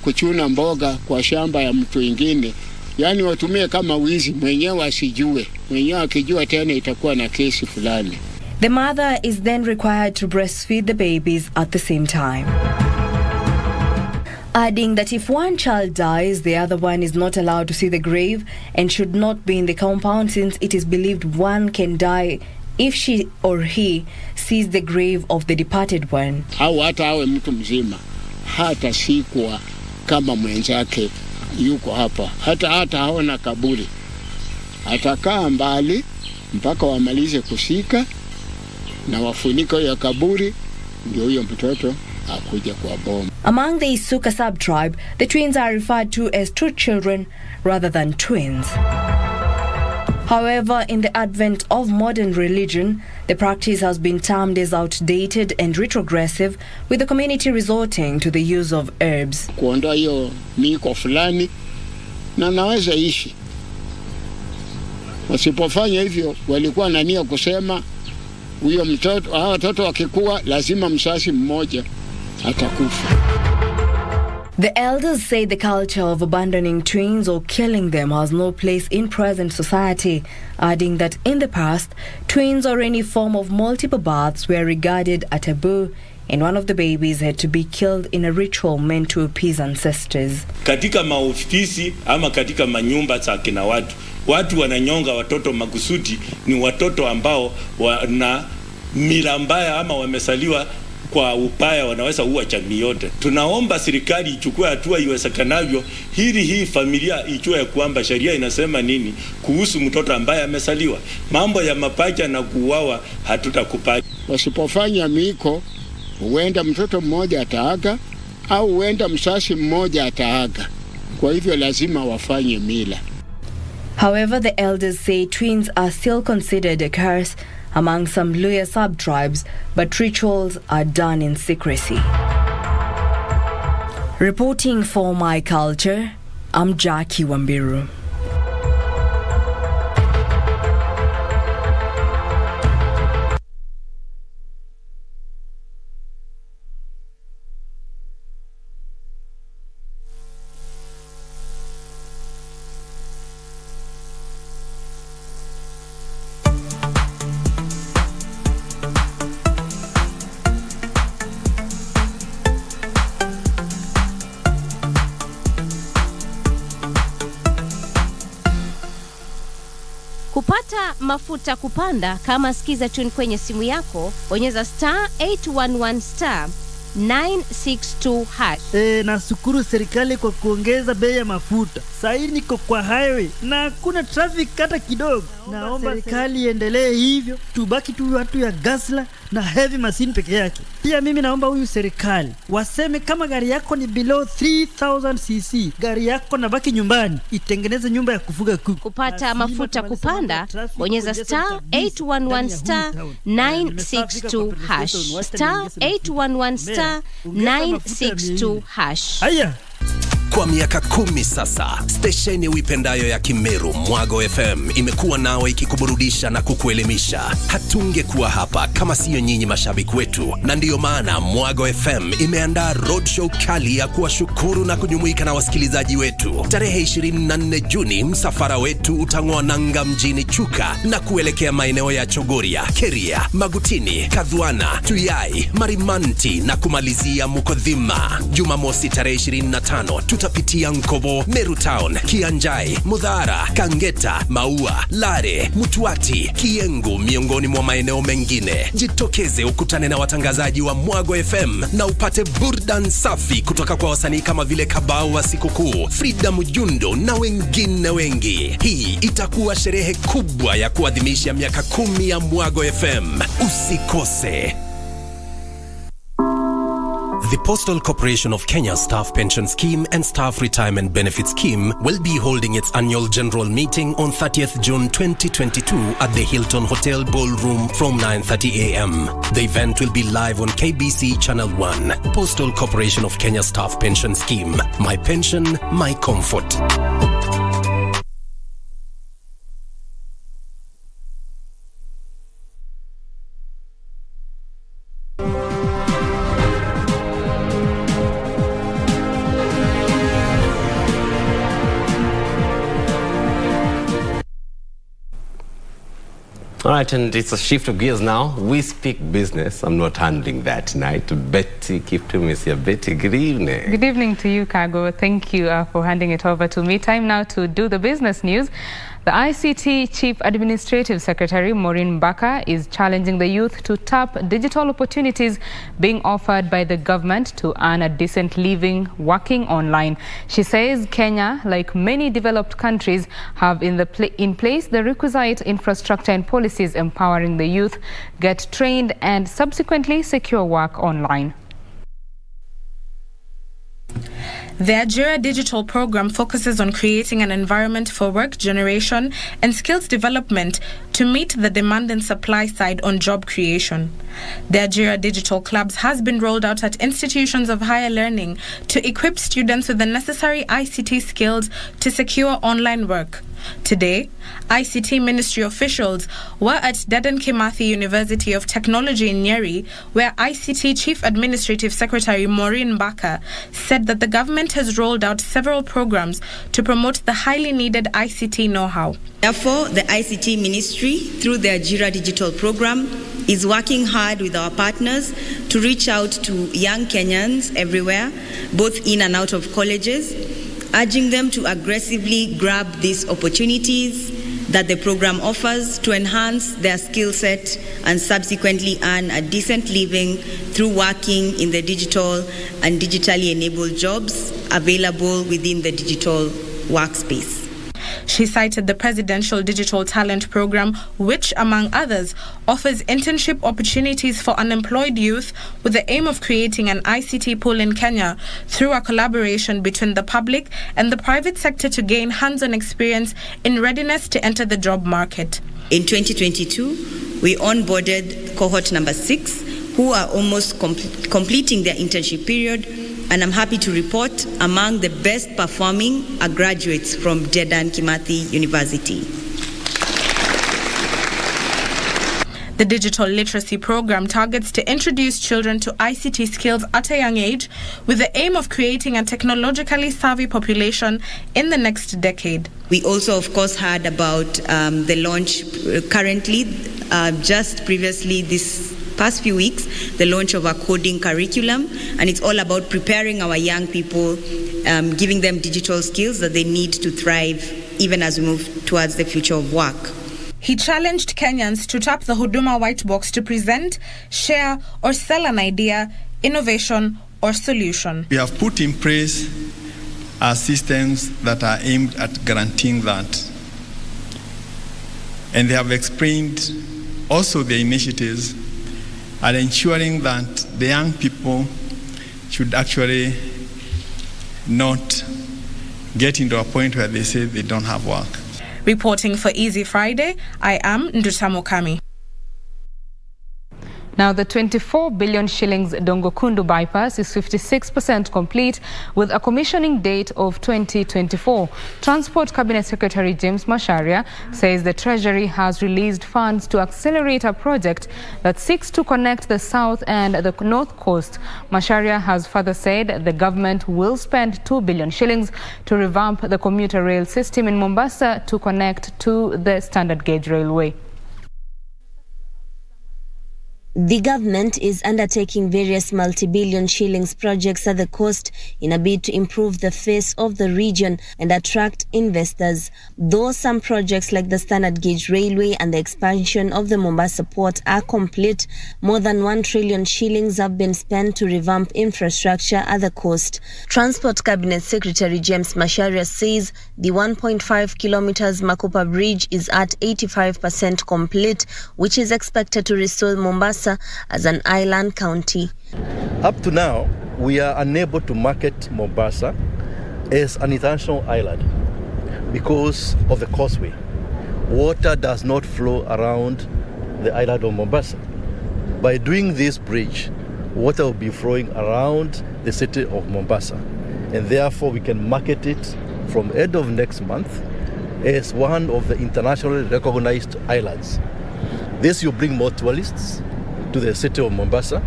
kuchuna mboga kwa shamba ya mtu mwingine. Yani watumie kama wizi, mwenyewe asijue. Mwenyewe akijua tena itakuwa na kesi fulani. The mother is then required to breastfeed the babies at the same time. Adding that if one child dies, the other one is not allowed to see the grave and should not be in the compound, since it is believed one can die if she or he sees the grave of the departed one. Au hata awe mtu mzima, hata sikwa kama mwenzake yuko hapa, hata haona kaburi, atakaa mbali mpaka wamalize kusika na wafuniko ya kaburi, ndio huyo mtoto akuja kwa boma. Among the Isuka subtribe, the twins are referred to as two children rather than twins. However, in the advent of modern religion, the practice has been termed as outdated and retrogressive, with the community resorting to the use of herbs. Kuondoa hiyo miko fulani na naweza ishi. Wasipofanya hivyo, walikuwa na nia kusema huyo mtoto, hawa watoto wakikua lazima msasi mmoja atakufa. The elders say the culture of abandoning twins or killing them has no place in present society, adding that in the past, twins or any form of multiple births were regarded a taboo, and one of the babies had to be killed in a ritual meant to appease ancestors. Katika maofisi ama katika manyumba za kina watu wananyonga watoto makusudi, ni watoto ambao wana mila mbaya ama wamesaliwa kwa upaya, wanaweza uwa jamii yote. Tunaomba serikali ichukue hatua iwezekanavyo, hii familia ijue kwamba sheria inasema nini kuhusu mtoto ambaye amesaliwa. Mambo ya mapacha na kuuawa hatutakubali. Wasipofanya miko, huenda mtoto mmoja ataaga au huenda msasi mmoja ataaga. Kwa hivyo lazima wafanye mila. However, the elders say twins are still considered a curse among some Luhya sub-tribes, but rituals are done in secrecy. Reporting for My Culture, I'm Jackie Wambiru. Kupata mafuta kupanda, kama sikiza tune kwenye simu yako, bonyeza *811 *962 hash. Nashukuru serikali kwa kuongeza bei ya mafuta. Sasa niko kwa highway na hakuna traffic hata kidogo. Naomba serikali iendelee hivyo, tubaki tu watu ya gasla na heavy machine peke yake. Pia mimi naomba huyu serikali waseme kama gari yako ni below 3000 cc, gari yako na baki nyumbani, itengeneze nyumba ya kufuga kuku. Kupata mafuta kupanda, bonyeza *811 *962 hash. *811 *962 hash. Haya. Kwa miaka 10 sasa, stesheni uipendayo ya Kimeru, Mwago FM, imekuwa nawe ikikuburudisha na kukuelimisha. Hatungekuwa hapa kama siyo nyinyi mashabiki wetu, na ndiyo maana Mwago FM imeandaa roadshow kali ya kuwashukuru na kujumuika na wasikilizaji wetu. Tarehe 24 Juni, msafara wetu utang'oa nanga mjini Chuka na kuelekea maeneo ya Chogoria, Keria, Magutini, Kadhwana, Tuyai, Marimanti na kumalizia Mukodhima. Jumamosi tarehe 25 Tutapitia Nkobo, Meru Town, Kianjai, Mudhara, Kangeta, Maua, Lare, Mutuati, Kiengo miongoni mwa maeneo mengine. Jitokeze ukutane na watangazaji wa Mwago FM na upate burdan safi kutoka kwa wasanii kama vile Kabao wa Sikukuu, Frida Mujundo na wengine wengi. Hii itakuwa sherehe kubwa ya kuadhimisha miaka 10 ya Mwago FM. Usikose. The Postal Corporation of Kenya Staff Pension Scheme and Staff Retirement Benefit Scheme will be holding its annual general meeting on 30th June 2022 at the Hilton Hotel Ballroom from 9:30 a.m. The event will be live on KBC Channel 1. Postal Corporation of Kenya Staff Pension Scheme. My pension, my comfort. All right, and it's a shift of gears now. We speak business. I'm not handling that tonight. Betty Kiptum is here. Betty, good evening. Good evening to you, Kago. Thank you for handing it over to me. Time now to do the business news. The ICT Chief Administrative Secretary, Maureen Mbaka, is challenging the youth to tap digital opportunities being offered by the government to earn a decent living working online. She says Kenya, like many developed countries, have in place the requisite infrastructure and policies empowering the youth get trained and subsequently secure work online. The Ajira Digital Program focuses on creating an environment for work generation and skills development to meet the demand and supply side on job creation. The Ajira Digital Clubs has been rolled out at institutions of higher learning to equip students with the necessary ICT skills to secure online work. Today, ICT Ministry officials were at Dedan Kimathi University of Technology in Nyeri, where ICT Chief Administrative Secretary Maureen Mbaka said that the government has rolled out several programs to promote the highly needed ICT know-how. Therefore, the ICT Ministry, through the Ajira Digital Program, is working hard with our partners to reach out to young Kenyans everywhere, both in and out of colleges, urging them to aggressively grab these opportunities that the program offers to enhance their skill set and subsequently earn a decent living through working in the digital and digitally enabled jobs available within the digital workspace. She cited the Presidential Digital Talent Program, which, among others, offers internship opportunities for unemployed youth with the aim of creating an ICT pool in Kenya through a collaboration between the public and the private sector to gain hands-on experience in readiness to enter the job market. In 2022, we onboarded cohort number 6, who are almost completing their internship period, and I'm happy to report among the best performing are graduates from Dedan Kimathi University. The digital literacy program targets to introduce children to ICT skills at a young age with the aim of creating a technologically savvy population in the next decade. We also, of course, heard about the launch currently, just previously this past few weeks, the launch of a coding curriculum, and it's all about preparing our young people, giving them digital skills that they need to thrive even as we move towards the future of work. He challenged Kenyans to tap the Huduma White Box to present, share, or sell an idea, innovation, or solution. We have put in place systems that are aimed at guaranteeing that. And they have explained also the initiatives and ensuring that the young people should actually not get into a point where they say they don't have work. Reporting for Easy Friday, I am Ndutamo Kami. Now, the 24 billion shillings Dongokundu bypass is 56% complete with a commissioning date of 2024. Transport Cabinet Secretary James Macharia says the Treasury has released funds to accelerate a project that seeks to connect the south and the north coast. Macharia has further said the government will spend 2 billion shillings to revamp the commuter rail system in Mombasa to connect to the standard gauge railway. The government is undertaking various multi-billion shillings projects at the coast in a bid to improve the face of the region and attract investors. Though some projects like the standard gauge railway and the expansion of the Mombasa port are complete, more than 1 trillion shillings have been spent to revamp infrastructure at the coast. Transport Cabinet Secretary James Macharia says the 1.5 kilometers Makupa Bridge is at 85% complete, which is expected to restore Mombasa as an island county. Up to now, we are unable to market Mombasa as an international island because of the causeway. Water does not flow around the island of Mombasa. By doing this bridge, water will be flowing around the city of Mombasa, and therefore we can market it from end of next month as one of the internationally recognized islands. This will bring more tourists to the city of Mombasa.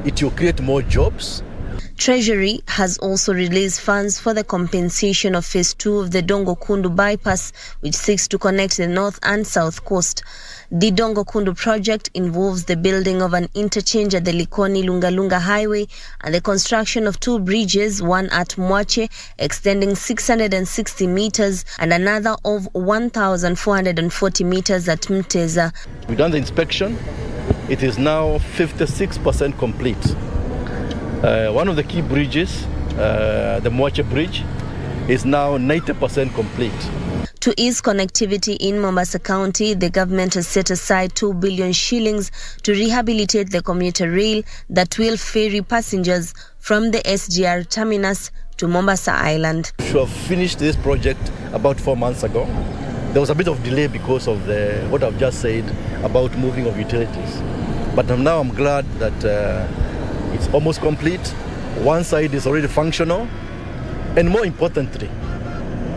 It will create more jobs. Treasury has also released funds for the compensation of Phase 2 of the Dongo Kundu bypass, which seeks to connect the north and south coast. The Dongo Kundu project involves the building of an interchange at the Likoni Lunga Highway and the construction of 2 bridges, one at Mwache extending 660 meters and another of 1,440 meters at Mteza. We've done the inspection. It is now 56% complete. One of the key bridges, the Mwache Bridge, is now 90% complete. To ease connectivity in Mombasa County, the government has set aside 2 billion shillings to rehabilitate the commuter rail that will ferry passengers from the SGR terminus to Mombasa Island. We have finished this project about 4 months ago. There was a bit of delay because of what I've just said about moving of utilities. But now I'm glad that it's almost complete. One side is already functional. And more importantly,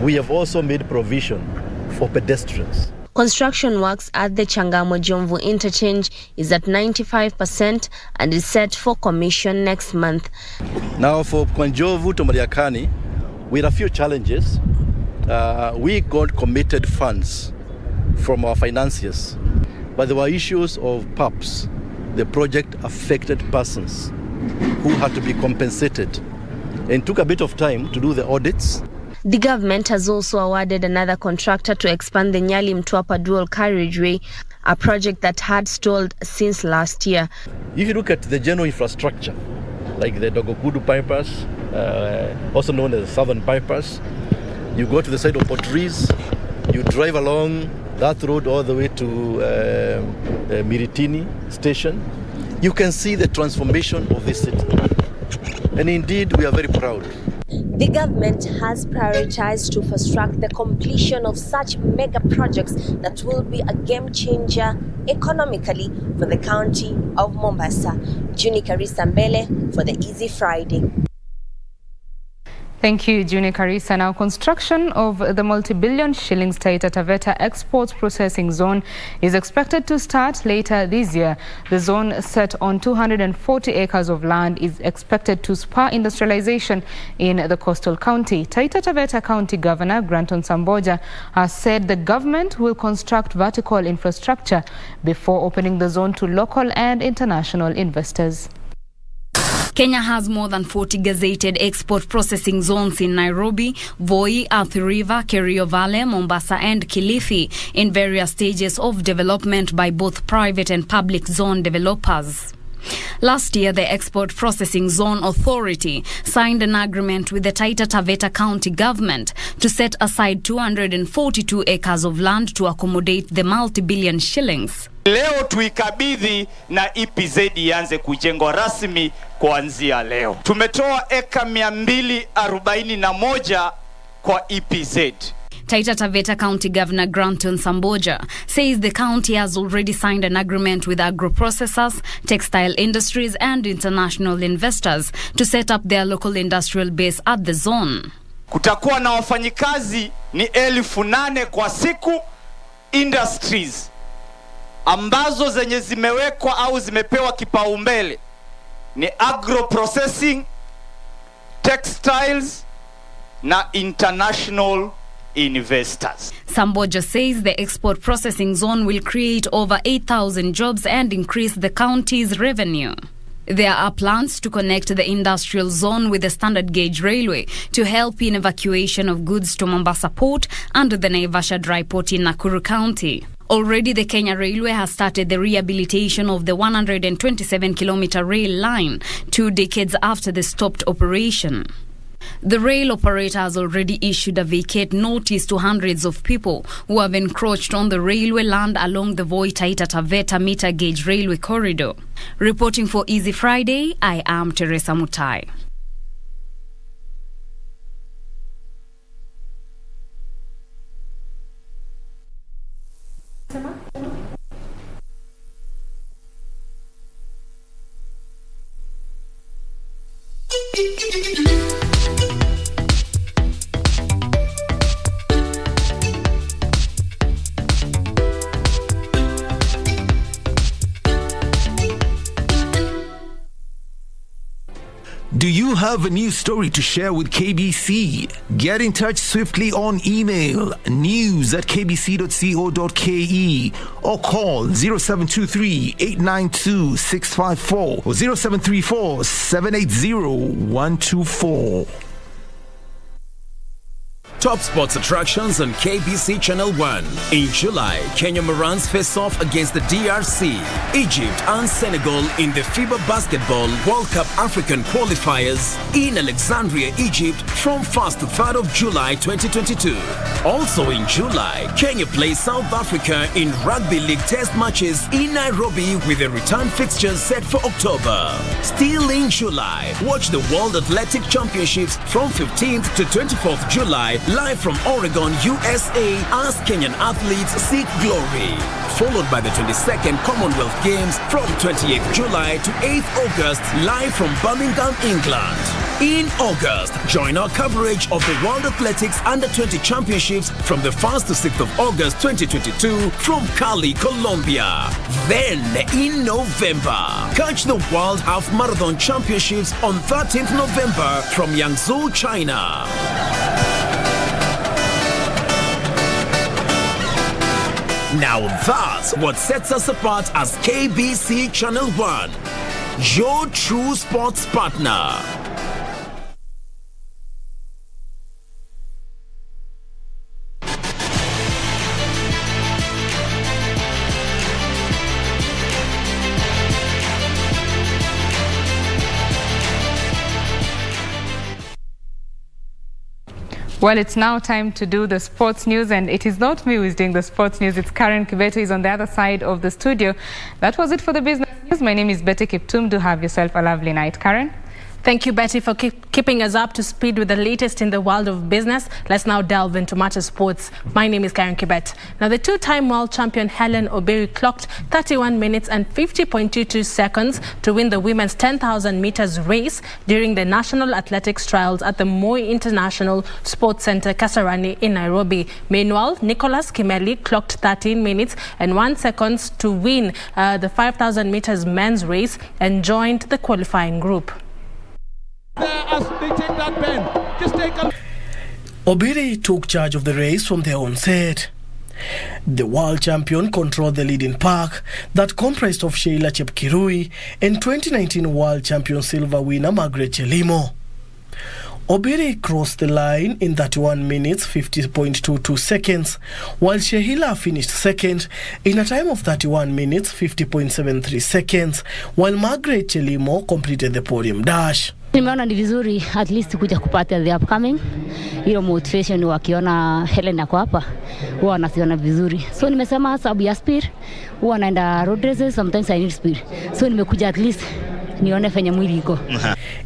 we have also made provision for pedestrians. Construction works at the Changamwe-Jomvu interchange is at 95% and is set for commission next month. Now for Kwanjovu to Mariakani, we had a few challenges. We got committed funds from our financiers, but there were issues of PAPs, the project affected persons, who had to be compensated, and took a bit of time to do the audits. The government has also awarded another contractor to expand the Nyali-Mtwapa dual carriageway, a project that had stalled since last year. If you look at the general infrastructure, like the Dogokudu bypass, also known as the Southern bypass, you go to the side of Portrees, you drive along that road all the way to Miritini station, you can see the transformation of this city. And indeed, we are very proud. The government has prioritized to fast-track the completion of such mega projects that will be a game changer economically for the county of Mombasa. Juni Karisa Mbele for the Easy Friday. Thank you, Juni Karisa. Now, construction of the multi-billion shillings Taita Taveta Exports Processing Zone is expected to start later this year. The zone, set on 240 acres of land, is expected to spur industrialization in the coastal county. Taita Taveta County Governor Granton Samboja has said the government will construct vertical infrastructure before opening the zone to local and international investors. Kenya has more than 40 gazetted export processing zones in Nairobi, Voi, Athi River, Kerio Valley, Mombasa and Kilifi, in various stages of development by both private and public zone developers. Last year, the Export Processing Zone Authority signed an agreement with the Taita Taveta County government to set aside 242 acres of land to accommodate the multi-billion shillings. Leo tuikabidhi na EPZ ianze kujengwa rasmi kuanzia leo. Tumetoa eka 241 kwa EPZ. Taita Taveta County Governor Granton Samboja says the county has already signed an agreement with agro-processors, textile industries and international investors to set up their local industrial base at the zone. Kutakuwa na wafanyikazi ni 8,000 kwa siku. Industries ambazo zenye zimewekwa au zimepewa kipaumbele ni agro-processing, textiles na international investors. Samboja says the export processing zone will create over 8,000 jobs and increase the county's revenue. There are plans to connect the industrial zone with the standard gauge railway to help in evacuation of goods to Mombasa Port and the Naivasha Dry Port in Nakuru County. Already, the Kenya Railway has started the rehabilitation of the 127-kilometer rail line 2 decades after the stopped operation. The rail operator has already issued a vacate notice to hundreds of people who have encroached on the railway land along the Voi Taita Taveta meter gauge railway corridor. Reporting for Easy Friday, I am Teresa Mutai. Do you have a news story to share with KBC? Get in touch swiftly on email news@kbc.co.ke or call 0723-892-654 or 0734-780-124. Top sports attractions on KBC Channel 1. In July, Kenya Morans face off against the DRC, Egypt and Senegal in the FIBA Basketball World Cup African qualifiers in Alexandria, Egypt from 1st to 3rd of July 2022. Also in July, Kenya plays South Africa in Rugby League test matches in Nairobi with the return fixtures set for October. Still in July, watch the World Athletic Championships from 15th to 24th July live from Oregon, USA, as Kenyan athletes seek glory. Followed by the 22nd Commonwealth Games from 28th July to 8th August, live from Birmingham, England. In August, join our coverage of the World Athletics Under-20 Championships from the 1st to 6th of August 2022 from Cali, Colombia. Then, in November, catch the World Half Marathon Championships on 13th November from Yangzhou, China. Now that's what sets us apart as KBC Channel 1, your true sports partner. Well, it's now time to do the sports news, and it is not me who is doing the sports news. It's Karen Kibeto, is on the other side of the studio. That was it for the business news. My name is Betty Kiptum. Do have yourself a lovely night. Karen? Thank you, Betty, for keeping us up to speed with the latest in the world of business. Let's now delve into matter sports. My name is Karen Kibet. Now, the two-time world champion Helen Obiri clocked 31 minutes and 50.22 seconds to win the women's 10,000 meters race during the National Athletics Trials at the Moi International Sports Center, Kasarani in Nairobi. Meanwhile, Nicholas Kimeli clocked 13 minutes and 1 second to win the 5,000 meters men's race and joined the qualifying group. Obiri took charge of the race from the onset. The world champion controlled the leading pack that comprised of Sheila Chepkirui and 2019 world champion silver winner Margaret Chelimo. Obiri crossed the line in 31 minutes 50.22 seconds, while Sheila finished second in a time of 31 minutes 50.73 seconds, while Margaret Chelimo completed the podium dash. Nimeona ni vizuri at least kuja kupata the upcoming hiyo motivation, wakiona Helen ako hapa huwa wanasiona vizuri, so nimesema sababu ya speed huwa naenda road races, sometimes I need speed, so nimekuja at least nione fanya mwili iko.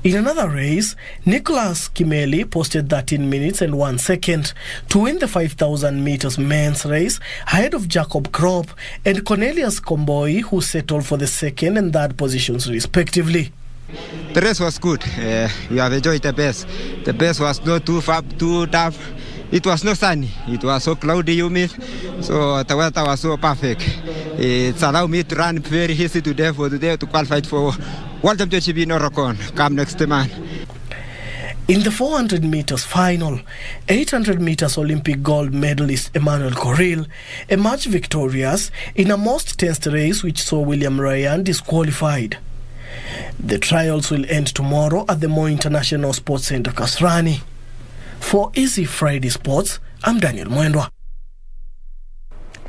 In another race, Nicholas Kimeli posted 13 minutes and 1 second to win the 5,000 meters men's race ahead of Jacob Krop and Cornelius Komboi, who settled for the second and third positions respectively. The race was good. You have enjoyed the best. The best was not too tough. It was not sunny. It was so cloudy, humid. So the weather was so perfect. It allowed me to run very easy today to qualify for World Championship in Oregon. Come next month. In the 400 meters final, 800 meters Olympic gold medalist Emmanuel Coril emerged victorious in a most tense race which saw William Ryan disqualified. The trials will end tomorrow at the Moi International Sports Centre, Kasarani. For Easy Friday Sports, I'm Daniel Mwendwa.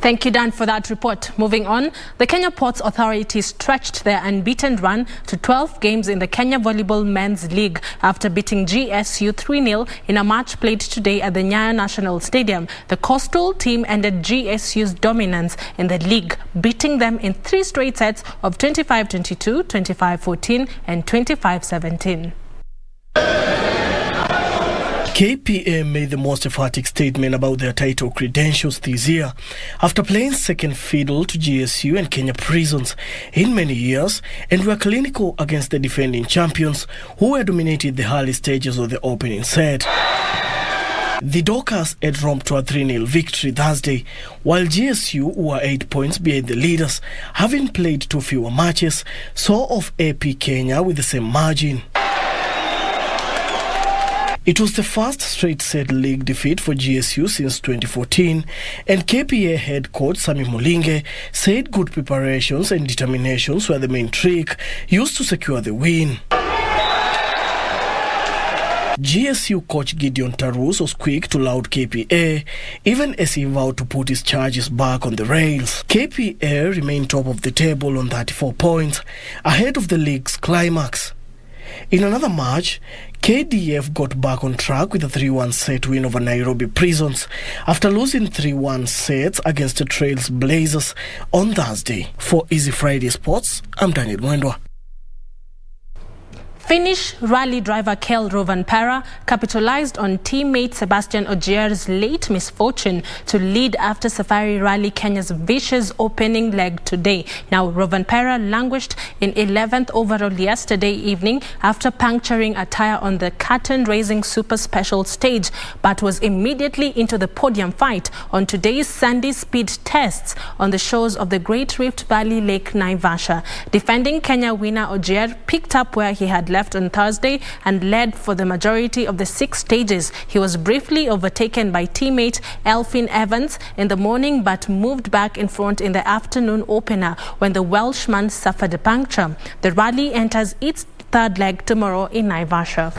Thank you, Dan, for that report. Moving on, the Kenya Ports Authority stretched their unbeaten run to 12 games in the Kenya Volleyball Men's League after beating GSU 3-0 in a match played today at the Nyayo National Stadium. The Coastal team ended GSU's dominance in the league, beating them in 3 straight sets of 25-22, 25-14 and 25-17. KPA made the most emphatic statement about their title credentials this year after playing second fiddle to GSU and Kenya Prisons in many years and were clinical against the defending champions who had dominated the early stages of the opening set. The Dockers had romped to a 3-0 victory Thursday, while GSU, who were 8 points behind the leaders, having played 2 fewer matches, saw off AP Kenya with the same margin. It was the first straight-set league defeat for GSU since 2014, and KPA head coach Sami Mulinge said good preparations and determinations were the main trick used to secure the win. GSU coach Gideon Tarus was quick to laud KPA, even as he vowed to put his charges back on the rails. KPA remained top of the table on 34 points, ahead of the league's climax. In another match, KDF got back on track with a 3-1 set win over Nairobi Prisons after losing 3-1 sets against the Trails Blazers on Thursday. For Easy Friday Sports, I'm Daniel Mwendwa. Finnish rally driver Kel Rovanperä capitalized on teammate Sebastian Ogier's late misfortune to lead after Safari Rally Kenya's vicious opening leg today. Now, Rovanperä languished in 11th overall yesterday evening after puncturing a tire on the curtain-raising super special stage, but was immediately into the podium fight on today's Sunday speed tests on the shores of the Great Rift Valley Lake Naivasha. Defending Kenya winner Ogier picked up where he had left on Thursday and led for the majority of the 6 stages. He was briefly overtaken by teammate Elfyn Evans in the morning but moved back in front in the afternoon opener when the Welshman suffered a puncture. The rally enters its 3rd leg tomorrow in Naivasha.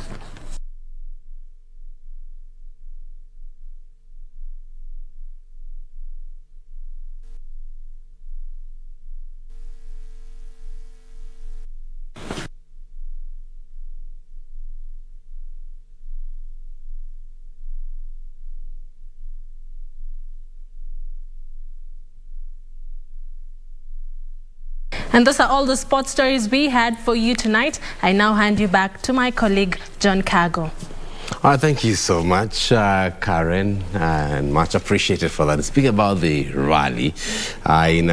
And those are all the sports stories we had for you tonight. I now hand you back to my colleague, John Kago. Thank you so much, Karen, and much appreciated for that. Speaking about the rally, in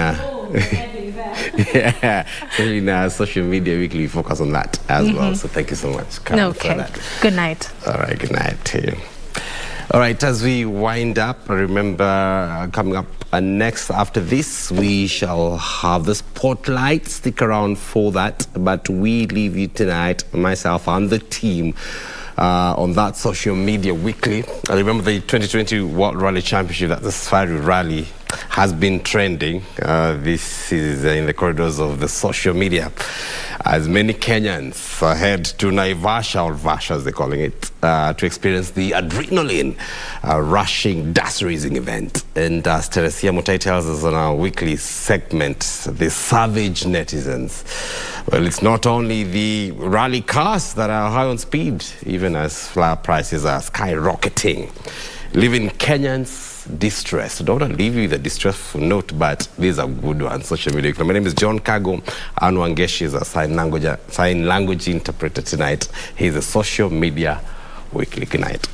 social media weekly, we focus on that as well. So thank you so much, Karen, for that. Good night. All right, good night to you. All right, as we wind up, remember coming up next after this, we shall have the spotlight. Stick around for that. But we leave you tonight, myself and the team, on that social media weekly. I remember the 2020 World Rally Championship, that the Safari Rally has been trending. This is in the corridors of the social media, as many Kenyans head to Naivasha, or Vasha as they're calling it, to experience the adrenaline rushing dust raising event. And as Teresia Mutai tells us on our weekly segment, the savage netizens. Well, it's not only the rally cars that are high on speed, even as flour prices are skyrocketing, leaving Kenyans distressed. I don't want to leave you with a distressful note, but these are good ones. Social media. My name is John Kago. Anu Angeshi is a sign language interpreter tonight. He's a social media weekly. Good night.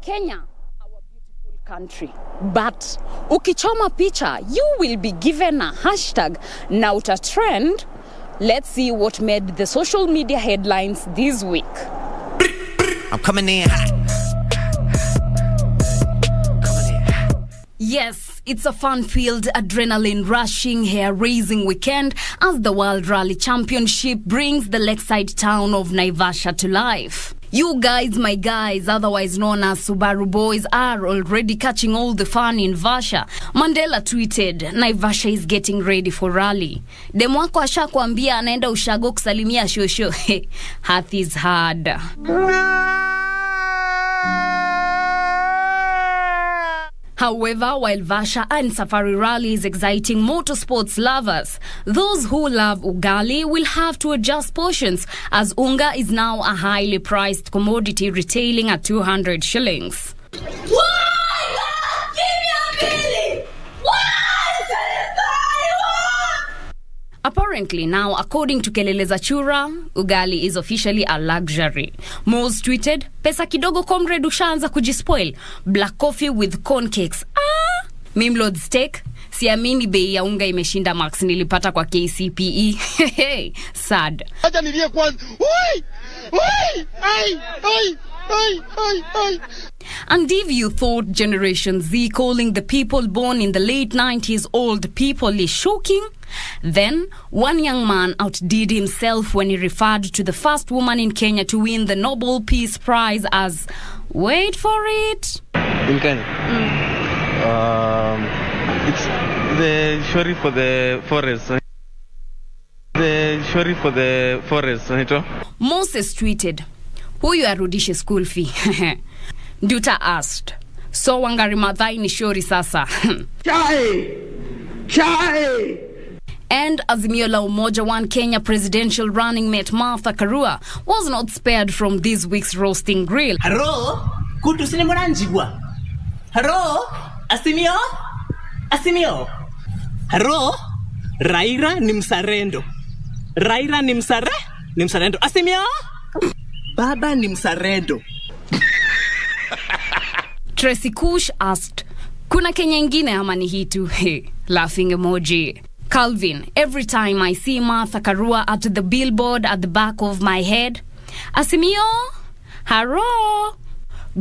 Kenya, our beautiful country. But ukichoma picha, you will be given a hashtag. Now to trend. Let's see what made the social media headlines this week. I'm coming in hot. Yes, It's a fun-filled, adrenaline-rushing, hair-raising weekend as the World Rally Championship brings the lakeside town of Naivasha to life. You guys, my guys, otherwise known as Subaru Boys, are already catching all the fun in Vasha. Mandela tweeted, Naivasha is getting ready for rally. Demwako ashakwambia anaenda ushago kusalimia shosho. Hath is hard. However, while Vasha and Safari Rally is exciting motorsports lovers, those who love ugali will have to adjust portions as unga is now a highly priced commodity retailing at 200 shillings. Apparently now, according to Kelele Zachura, ugali is officially a luxury. Moz tweeted, pesa kidogo comrade ushaanza kujispoil. Black coffee with corn cakes. Mimlord steak. Siamini bei ya unga imeshinda max nilipata kwa KCPE. Sad. Acha nilie kwanza. Oi! Ai! And if you thought Generation Z calling the people born in the late 90s old people is shocking, then one young man outdid himself when he referred to the first woman in Kenya to win the Nobel Peace Prize as, wait for it, in Kenya. It's the shori for the forest. The shori for the forest. Moses tweeted, huyu arudishe school fee. Duta asked, so Wangari Maathai ni shori sasa. Chai! And Azimio la Umoja One Kenya presidential running mate Martha Karua was not spared from this week's roasting grill. Hello? Kutu sini mwananjibwa. Hello? Asimio? Hello? Raila ni msarendo. Asimio? Baba ni msarendo. Tracy Kush asked, kuna Kenya ingine ama ni hii tu? Laughing emoji. Calvin, every time I see Martha Karua at the billboard at the back of my head, Asimio? Haro?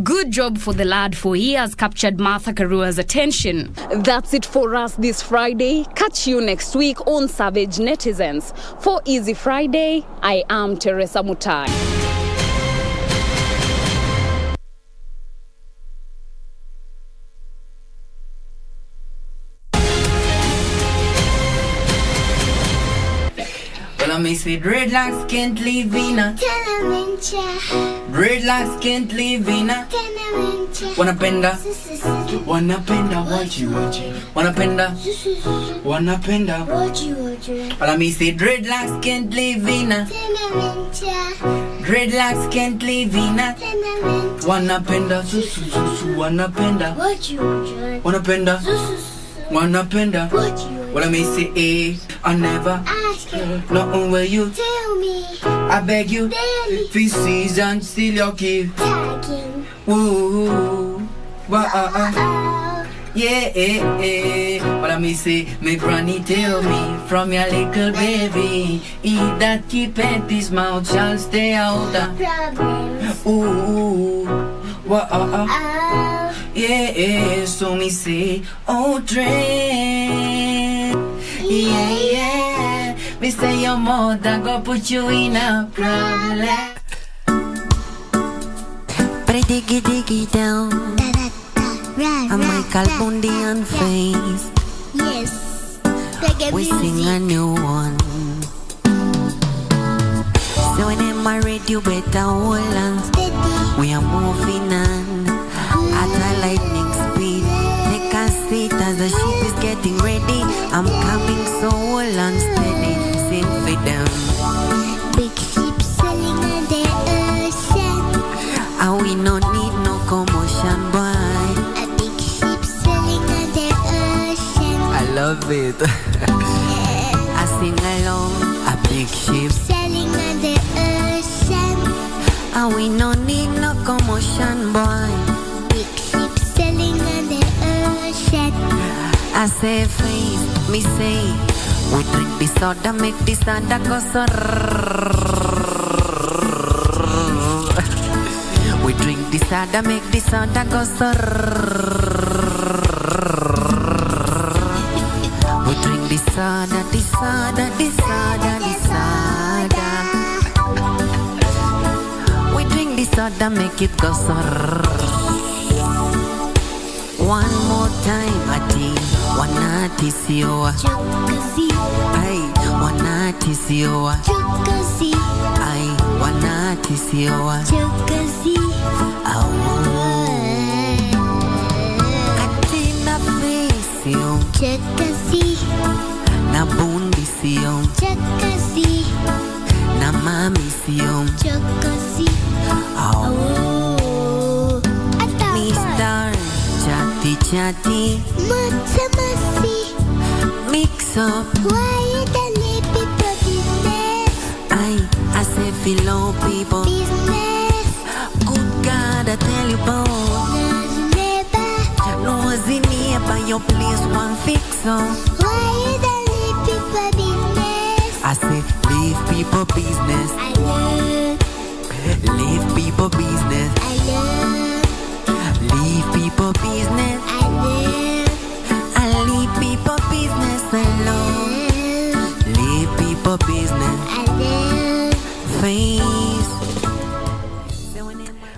Good job for the lad, for he has captured Martha Karua's attention. That's it for us this Friday. Catch you next week on Savage Netizens. For Easy Friday, I am Teresa Mutai. Well, I may say dreadlocks can't live in a dreadlocks can't live in a wanapenda wachi wanapenda well, I may say dreadlocks can't live in a dreadlocks can't live in a wanapenda wanapenda well, I may say I never nothing where you tell me. I beg you, this season still your kid. Woo, yeah. What I may say, my granny tell me from your little baby, he that keepeth his mouth shall stay out of problems. Ooh, yeah. So me say, oh, dream. Yeah. Me say your mother go put you in a problem. Pretty diggy down. A Michael Bundian face. Yes. We sing a new one. So when I'm married, you better hold on. We are moving on at a lightning speed. Take a seat as the ship is getting ready. I'm coming, so hold on steady. Sing for them. Big ship sailing on the ocean. And we no need no commotion, boy. A big ship sailing on the ocean. I love it. I sing along. A big ship sailing on the ocean. And we no need no commotion, boy. Big ship sailing on the ocean. I say face, me say, we drink the soda, make the soda go so. We drink the soda, make the soda go so. disorder, disorder, disorder, disorder. We drink disorder, make it go sir. One more time, ati wanati sioa. Ay, wanati sioa. Ay, wanati sioa. Ati na fesio. Na bundi sio. Na mami sio. Mr. Chatty chatty, Matsamasi, mix up. Why you the people business? I say fellow people business. Good God, I tell you both. No was in here by your place one fix up. Why you the people business? I say leave people business. I love. Leave people business. I love. Leave people business. I live. I leave people business alone. Leave people business. I live. Face.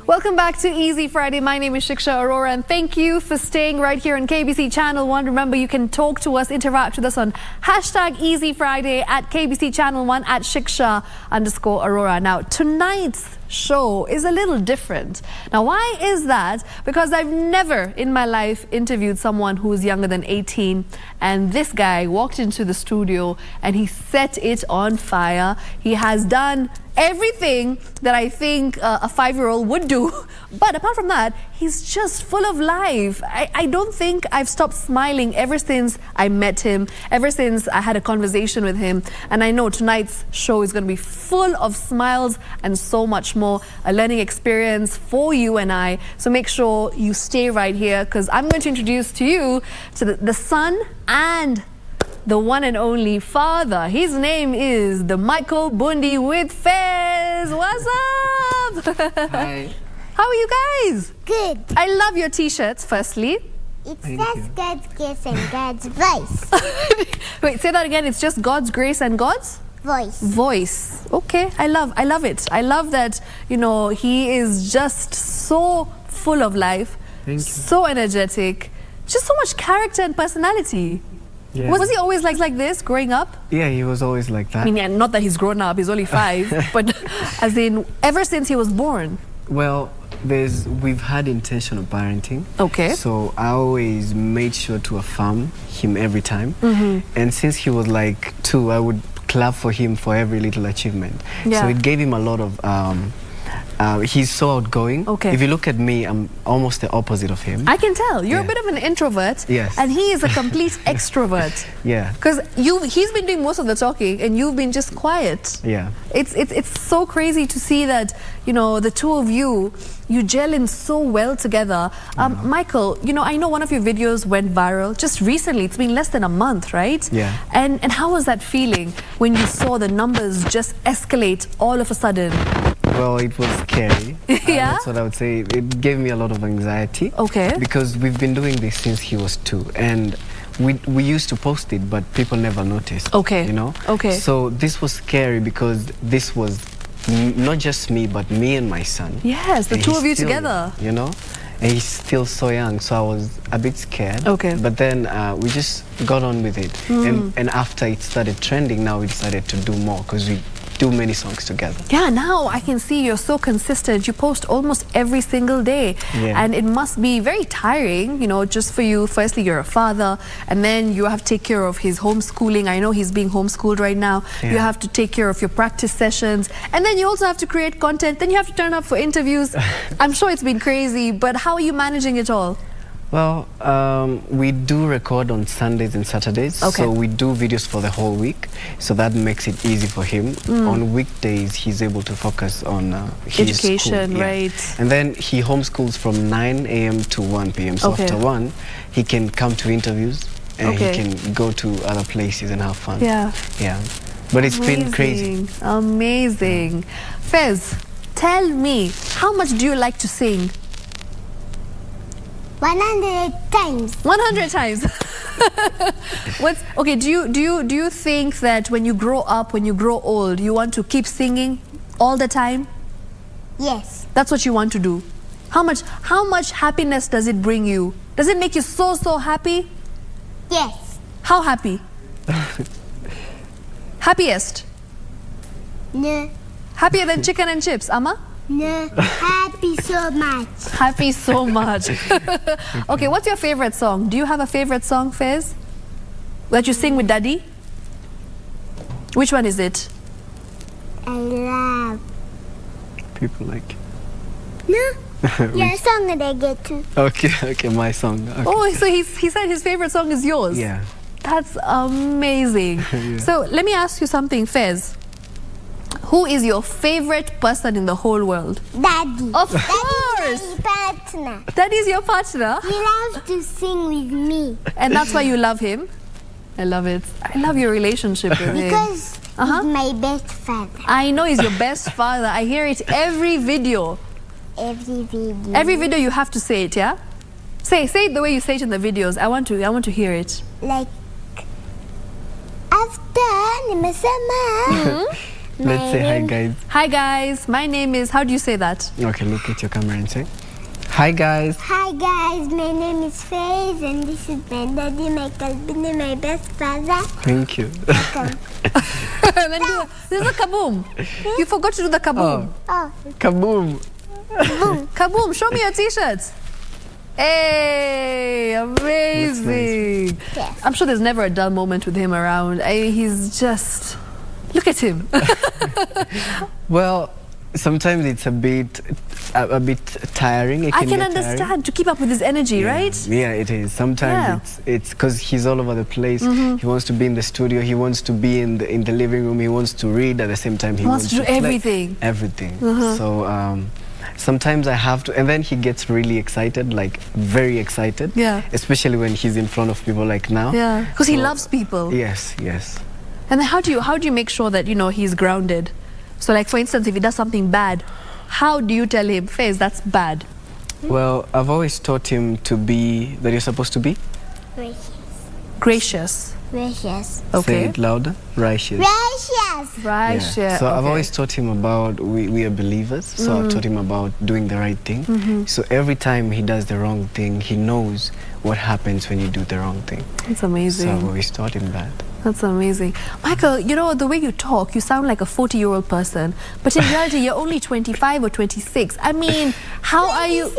Welcome back to Easy Friday. My name is Shiksha Aurora, and thank you for staying right here on KBC Channel 1. Remember, you can talk to us, interact with us on hashtag Easy Friday at KBC Channel 1 at Shiksha_Aurora. Now, tonight's show is a little different. Now, why is that? Because I've never in my life interviewed someone who's younger than 18, and this guy walked into the studio and he set it on fire. He has done everything that I think a 5-year-old would do. But apart from that, he's just full of life. I don't think I've stopped smiling ever since I met him, ever since I had a conversation with him. And I know tonight's show is going to be full of smiles and so much more, a learning experience for you and I. So make sure you stay right here, because I'm going to introduce to you to the son and the one and only father. His name is the Michael Bundi with Fez. What's up? Hi. How are you guys? Good. I love your t-shirts, firstly. It says God's grace and God's voice. Wait, say that again. It's just God's grace and God's voice. Okay, I love it. I love that, you know, he is just so full of life. Thank you. So energetic. Just so much character and personality. Yeah. Was he always like this growing up? Yeah, he was always like that. I mean, yeah, not that he's grown up, he's only 5, but as in ever since he was born. Well, we've had intentional parenting. Okay. So I always made sure to affirm him every time. And since he was like 2, I would clap for him for every little achievement. Yeah. So it gave him a lot of he's so outgoing. Okay. If you look at me, I'm almost the opposite of him. I can tell. You're a bit of an introvert. Yes. And he is a complete extrovert. Yeah. Because he's been doing most of the talking and you've been just quiet. Yeah. It's so crazy to see that, you know, the two of you gel in so well together. Michael, you know, I know one of your videos went viral just recently. It's been less than a month, right? Yeah. And how was that feeling when you saw the numbers just escalate all of a sudden? Well, it was scary. Yeah? That's what I would say. It gave me a lot of anxiety. Okay. Because we've been doing this since he was 2. And we used to post it, but people never noticed. Okay. You know? Okay. So this was scary because this was not just me, but me and my son. Yes, the And two he's of you still, together. You know? And he's still so young, so I was a bit scared. Okay. But then we just got on with it. And after it started trending, now we decided to do more because we do many songs together. Yeah, now I can see you're so consistent. You post almost every single day. Yeah. And it must be very tiring, you know, just for you. Firstly, you're a father, and then you have to take care of his homeschooling. I know he's being homeschooled right now. Yeah. You have to take care of your practice sessions. And then you also have to create content. Then you have to turn up for interviews. I'm sure it's been crazy, but how are you managing it all? Well, we do record on Sundays and Saturdays. Okay. So we do videos for the whole week. So that makes it easy for him. On weekdays, he's able to focus on his education, school. Yeah. right. And then he homeschools from 9 a.m. to 1 p.m. So Okay. after 1, he can come to interviews and Okay. he can go to other places and have fun. Yeah. Yeah. But it's been crazy. Amazing. Fez, tell me, how much do you like to sing? 100 times. 100 times. Okay, do you think that when you grow up, when you grow old, you want to keep singing all the time? Yes. That's what you want to do. How much happiness does it bring you? Does it make you so happy? Yes. How happy? Happiest? No. Happier than chicken and chips, Amma? No. Happy so much. Happy so much. Okay, what's your favorite song? Do you have a favorite song, Fez? That you sing with Daddy? Which one is it? I love. People like. No. Your song that I get to. Okay, my song. Okay. Oh, so he said his favorite song is yours? Yeah. That's amazing. Yeah. So let me ask you something, Fez. Who is your favorite person in the whole world? Daddy. Of course. Daddy's my partner. Daddy's your partner? He loves to sing with me. And that's why you love him? I love it. I love your relationship with him. Because he's my best father. I know he's your best father. I hear it every video. Every video. Every video you have to say it, yeah? Say it the way you say it in the videos. I want to hear it. Like after nimesema. Let's say hi, guys. Hi, guys. My name is... How do you say that? Okay, look at your camera and say, hi, guys. Hi, guys. My name is Faith, and this is my daddy, my cousin, and my best father. Thank you. And then there's a kaboom. You forgot to do the kaboom. Oh. Kaboom. Kaboom. Kaboom. Show me your t-shirts. Hey, amazing. Nice. Yes. I'm sure there's never a dull moment with him around. He's just... Look at him. Well, sometimes it's a bit tiring. I can understand to keep up with his energy, right? Yeah, it is. Sometimes it's because he's all over the place. He wants to be in the studio. He wants to be in the living room. He wants to read at the same time. He wants to do everything. Everything. So sometimes I have to, and then he gets really excited, like very excited. Yeah. Especially when he's in front of people, like now. Yeah. Because he loves people. Yes. And then how do you make sure that he's grounded? So like for instance, if he does something bad, how do you tell him, Fez, that's bad? Well, I've always taught him to be that you're supposed to be gracious. Okay. Say it louder. Righteous. Righteous. Yeah. So I've always taught him about we are believers. So I've taught him about doing the right thing. So every time he does the wrong thing, he knows what happens when you do the wrong thing. That's amazing. So I've always taught him that. That's amazing. Michael, the way you talk, you sound like a 40-year-old person. But in reality, you're only 25 or 26. I mean, how are you...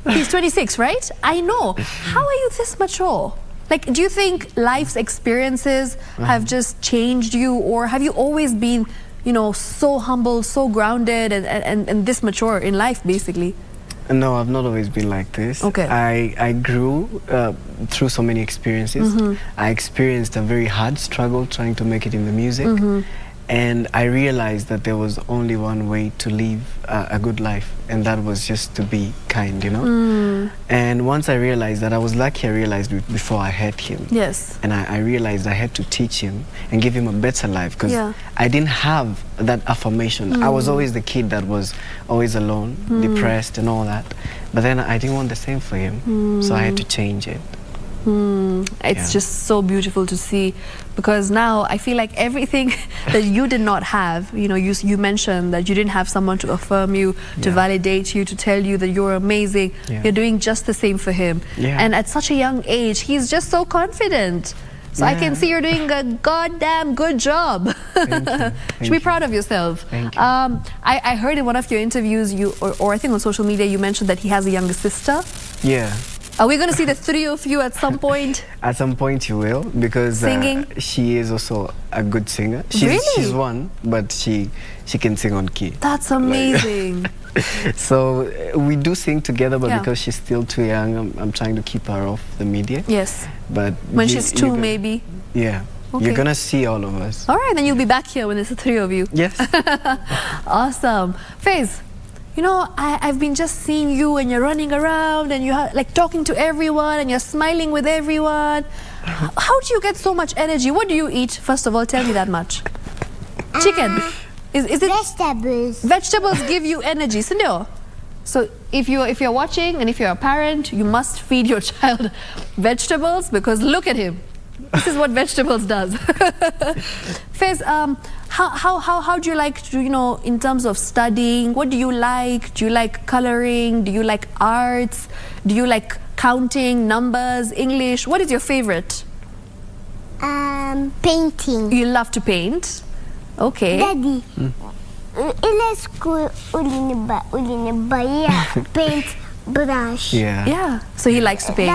He's 26, right? I know. How are you this mature? Like, do you think life's experiences have just changed you? Or have you always been, so humble, so grounded and this mature in life, basically? No, I've not always been like this. Okay. I grew through so many experiences. I experienced a very hard struggle trying to make it in the music. And I realized that there was only one way to live a good life, and that was just to be kind, And once I realized that, I was lucky I realized it before I had him. Yes. And I realized I had to teach him and give him a better life, because I didn't have that affirmation. I was always the kid that was always alone, depressed and all that. But then I didn't want the same for him, so I had to change it. It's just so beautiful to see, because now I feel like everything that you did not have, you mentioned that you didn't have someone to affirm you, to validate you, to tell you that you're amazing. You're doing just the same for him. And at such a young age, he's just so confident. So I can see you're doing a goddamn good job. Thank you. Should be proud of yourself. Thank you. I heard in one of your interviews, or I think on social media, you mentioned that he has a younger sister. Yeah. Are we going to see the three of you at some point? At some point you will, because singing? She is also a good singer. She's one, but she can sing on key. That's amazing. So we do sing together, but because she's still too young, I'm trying to keep her off the media. Yes. But when she's two, maybe? Yeah. Okay. You're going to see all of us. All right, then you'll be back here when there's the three of you. Yes. Awesome. Fez, I've been just seeing you, and you're running around and you're like talking to everyone and you're smiling with everyone. How do you get so much energy? What do you eat? First of all, tell me that much. Chicken. Is it vegetables? Vegetables give you energy, Sindio? So if you're watching and if you're a parent, you must feed your child vegetables, because look at him. This is what vegetables does. Faiz, how do you like to, in terms of studying, what do you like? Do you like coloring? Do you like arts? Do you like counting, numbers, English? What is your favorite? Painting. You love to paint? Okay. Daddy, in school, uliniba paint brush. Yeah. So he likes to paint.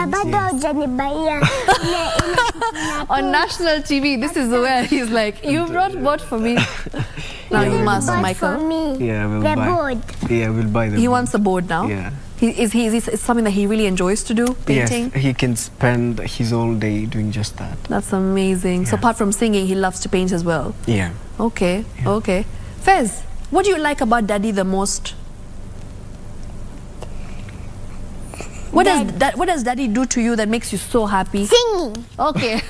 On national TV, this is where he's like, you brought board for me. Now you must, Michael. For me. Yeah, we'll the buy. board. Yeah, we'll buy the He board. wants the board now? Yeah. It's something that he really enjoys to do, painting? Yes, he can spend his whole day doing just that. That's amazing. So apart from singing, he loves to paint as well? Yeah. Okay, okay. Faiz, what do you like about Daddy the most? What does Daddy do to you that makes you so happy? Singing. Okay.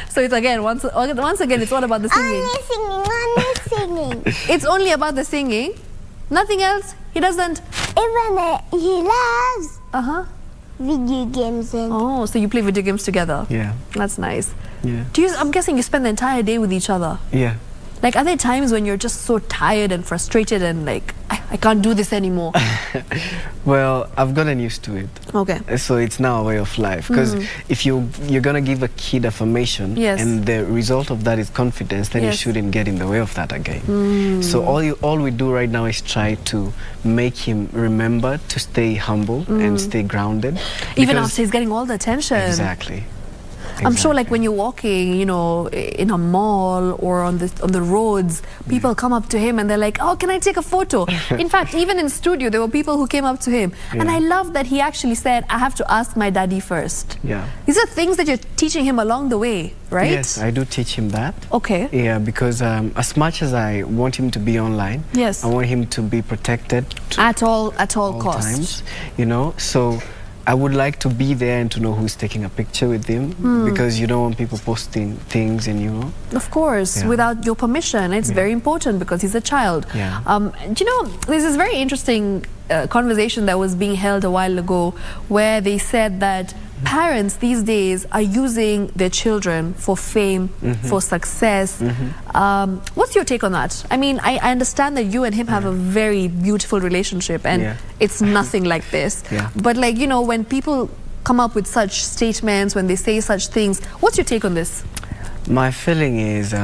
So it's again, once again, it's all about the singing. Only singing. It's only about the singing? Nothing else? He doesn't? Even he loves video games. Oh, so you play video games together? Yeah. That's nice. Yeah. I'm guessing you spend the entire day with each other? Yeah. Like, are there times when you're just so tired and frustrated and like, I can't do this anymore? Well, I've gotten used to it. Okay. So it's now a way of life. Because if you're gonna give a kid affirmation, and the result of that is confidence, then you shouldn't get in the way of that again. So all we do right now is try to make him remember to stay humble and stay grounded. Even after he's getting all the attention. Exactly. I'm sure, like, when you're walking, in a mall or on the roads, people come up to him and they're like, oh, can I take a photo? In fact, even in studio, there were people who came up to him. And I love that he actually said, I have to ask my daddy first. Yeah. These are things that you're teaching him along the way, right? Yes, I do teach him that. Okay. Yeah, because as much as I want him to be online, I want him to be protected at all costs. Times, so I would like to be there and to know who's taking a picture with him, because you don't want people posting things and Of course, without your permission. It's very important because he's a child. Yeah. There's this very interesting conversation that was being held a while ago where they said that parents these days are using their children for fame, for success. What's your take on that? I mean, I understand that you and him have a very beautiful relationship and it's nothing like this. But like, when people come up with such statements, when they say such things, what's your take on this? My feeling is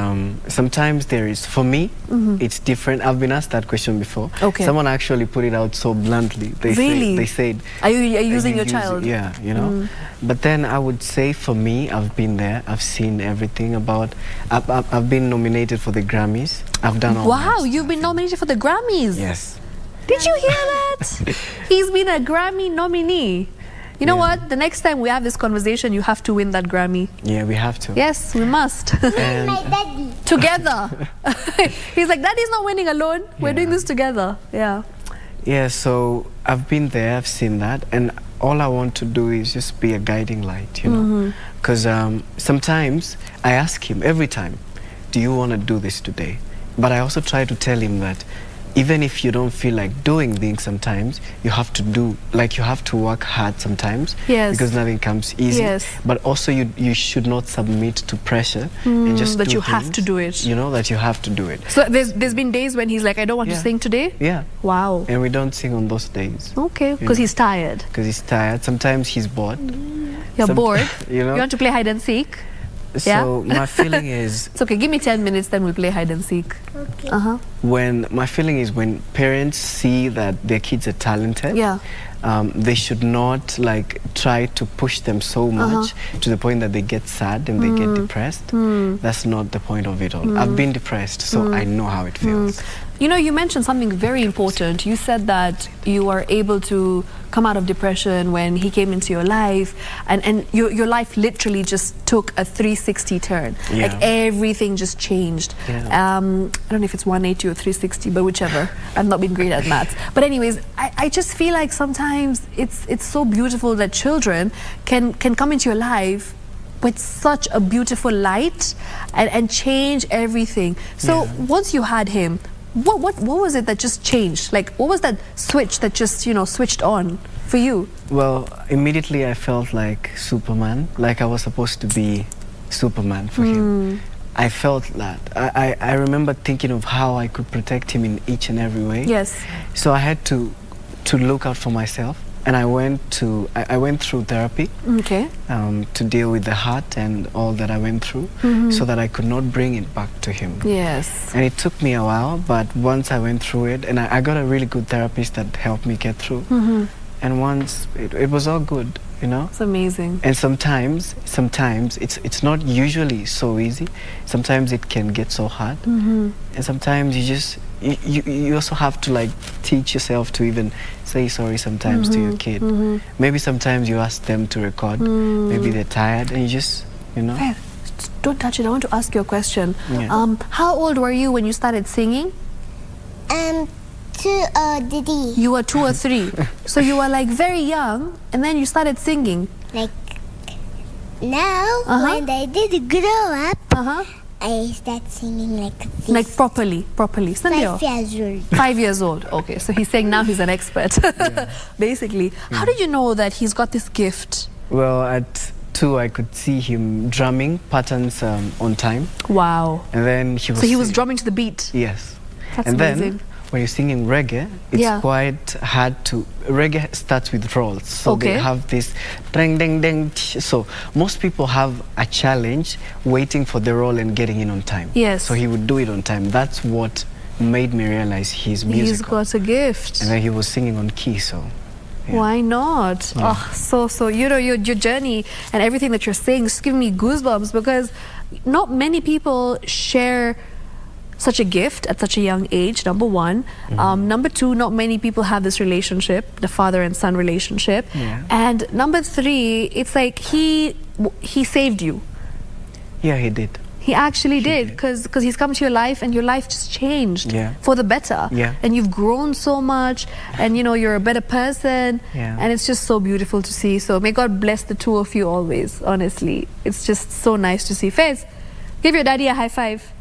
sometimes there is, for me, it's different. I've been asked that question before. Okay. Someone actually put it out so bluntly. They said, are you using your child? Yeah, But then I would say, for me, I've been there. I've seen everything about. I've been nominated for the Grammys. I've done all. Wow, you've been nominated for the Grammys. Yes. Did you hear that? He's been a Grammy nominee. You know what? The next time we have this conversation, you have to win that Grammy. Yeah, we have to. Yes, we must. And my daddy. Together. He's like, Daddy's not winning alone. We're doing this together. Yeah. Yeah, so I've been there, I've seen that, and all I want to do is just be a guiding light, Because sometimes I ask him every time, do you want to do this today? But I also try to tell him that even if you don't feel like doing things sometimes, you have to you have to work hard sometimes. Yes. Because nothing comes easy. Yes. But also you should not submit to pressure and just that do you things, have to do it. That you have to do it. So there's been days when he's like, I don't want to sing today? Yeah. Wow. And we don't sing on those days. Okay, because he's tired. Because he's tired. Sometimes he's bored. You're bored? You want to play hide and seek? So my feeling is... It's okay, give me 10 minutes, then we'll play hide and seek. Okay. My feeling is when parents see that their kids are talented, they should not try to push them so much to the point that they get sad and they get depressed. That's not the point of it all. I've been depressed, so I know how it feels. You mentioned something very important. You said that you were able to come out of depression when he came into your life, and your life literally just took a 360 turn. Yeah. Like everything just changed. Yeah. I don't know if it's 180 or 360, but whichever. I've not been great at maths. But anyways, I just feel like sometimes it's so beautiful that children can come into your life with such a beautiful light and change everything. So once you had him, What was it that just changed? Like, what was that switch that just, you know, switched on for you? Well, immediately I felt like Superman, like I was supposed to be Superman for him. I felt that. I remember thinking of how I could protect him in each and every way. Yes. So I had to look out for myself, and I went through therapy. Okay. To deal with the hurt and all that I went through, so that I could not bring it back to him. Yes. And it took me a while, but once I went through it, and I got a really good therapist that helped me get through. And once it was all good, you know. It's amazing. And sometimes it's not usually so easy. Sometimes it can get so hard, and sometimes you also have to like teach yourself to even say sorry sometimes to your kid. Maybe sometimes you ask them to record. Maybe they're tired, and you just, you know. Hey, don't touch it. I want to ask you a question. Yeah. How old were you when you started singing? 2 or 3. You were 2 or 3. So you were like very young, and then you started singing. Like now, when I did grow up, I start singing like this. Like properly. 5 years old. 5 years old. Okay, so he's saying now he's an expert. Basically. How did you know that he's got this gift? Well, at 2 I could see him drumming patterns on time. Wow. And then he was drumming to the beat. Yes. That's and amazing. Then when you're singing reggae, it's quite hard to. Reggae starts with rolls, so they have this ding ding ding. So most people have a challenge waiting for the roll and getting in on time. Yes. So he would do it on time. That's what made me realize he's musical. He's got a gift. And then he was singing on key, so. Yeah. Why not? Yeah. Oh, so you know your journey and everything that you're saying is giving me goosebumps, because not many people share such a gift at such a young age, number one. Number two, not many people have this relationship, the father and son relationship. Yeah. And number three, it's like he saved you. Yeah, he did. He actually did, because he's come to your life and your life just changed for the better. Yeah. And you've grown so much, and you know, you're a better person. Yeah. And it's just so beautiful to see. So may God bless the two of you always, honestly. It's just so nice to see. Fez, give your daddy a high five.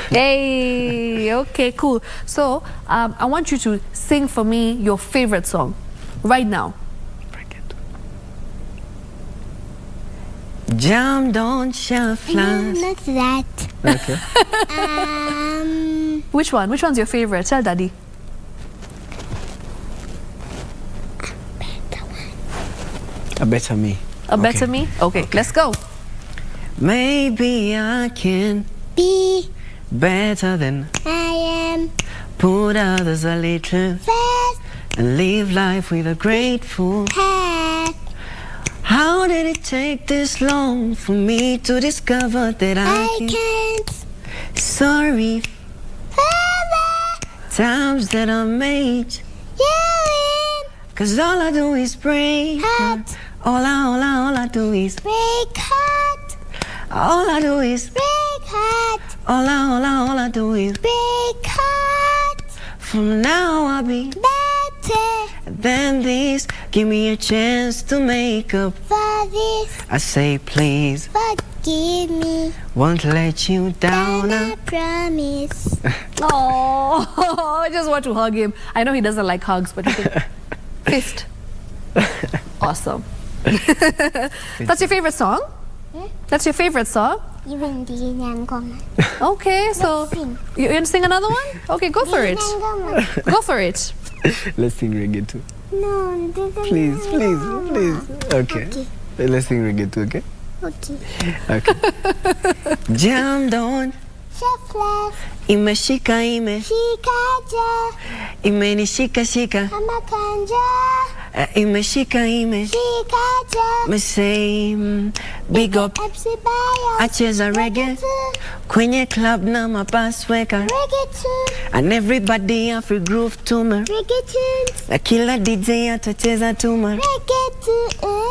Hey, okay, cool. So I want you to sing for me your favorite song right now. Jam don't share flowers. Not that. Okay. Which one? Which one's your favorite? Tell daddy. A better me. A better me? Okay, let's go. Maybe I can be better than I am. Put others a little Fast. And live life with a grateful Heart. How did it take this long for me to discover that I can't. Sorry Forever. Times that I made You in. 'Cause all I do is break Heart. All I do is Break heart. All I do is Break heart. All I do is Break heart. From now I'll be better than this. Give me a chance to make up for this. I say please Forgive me. Won't let you down. I promise. Oh, I just want to hug him. I know he doesn't like hugs, but you can fist. Awesome. That's your favorite song? That's your favorite song? Even the Nyangonga. Okay, so you want to sing another one? Okay, go for it. Go for it. Let's sing reggae too. No, Please. Okay. Let's sing reggae too, okay? Okay. Jam down Chefless. Imeshika Shikaja. Imenishika shika Amakanja. Imeshika Shikaja. Me say big up Epsibaya. Acheza reggae Kwenye club na mapasweka Reggae tune. And everybody have to groove to me Reggae tunes. Na kila DJ atacheza to me Reggae tune.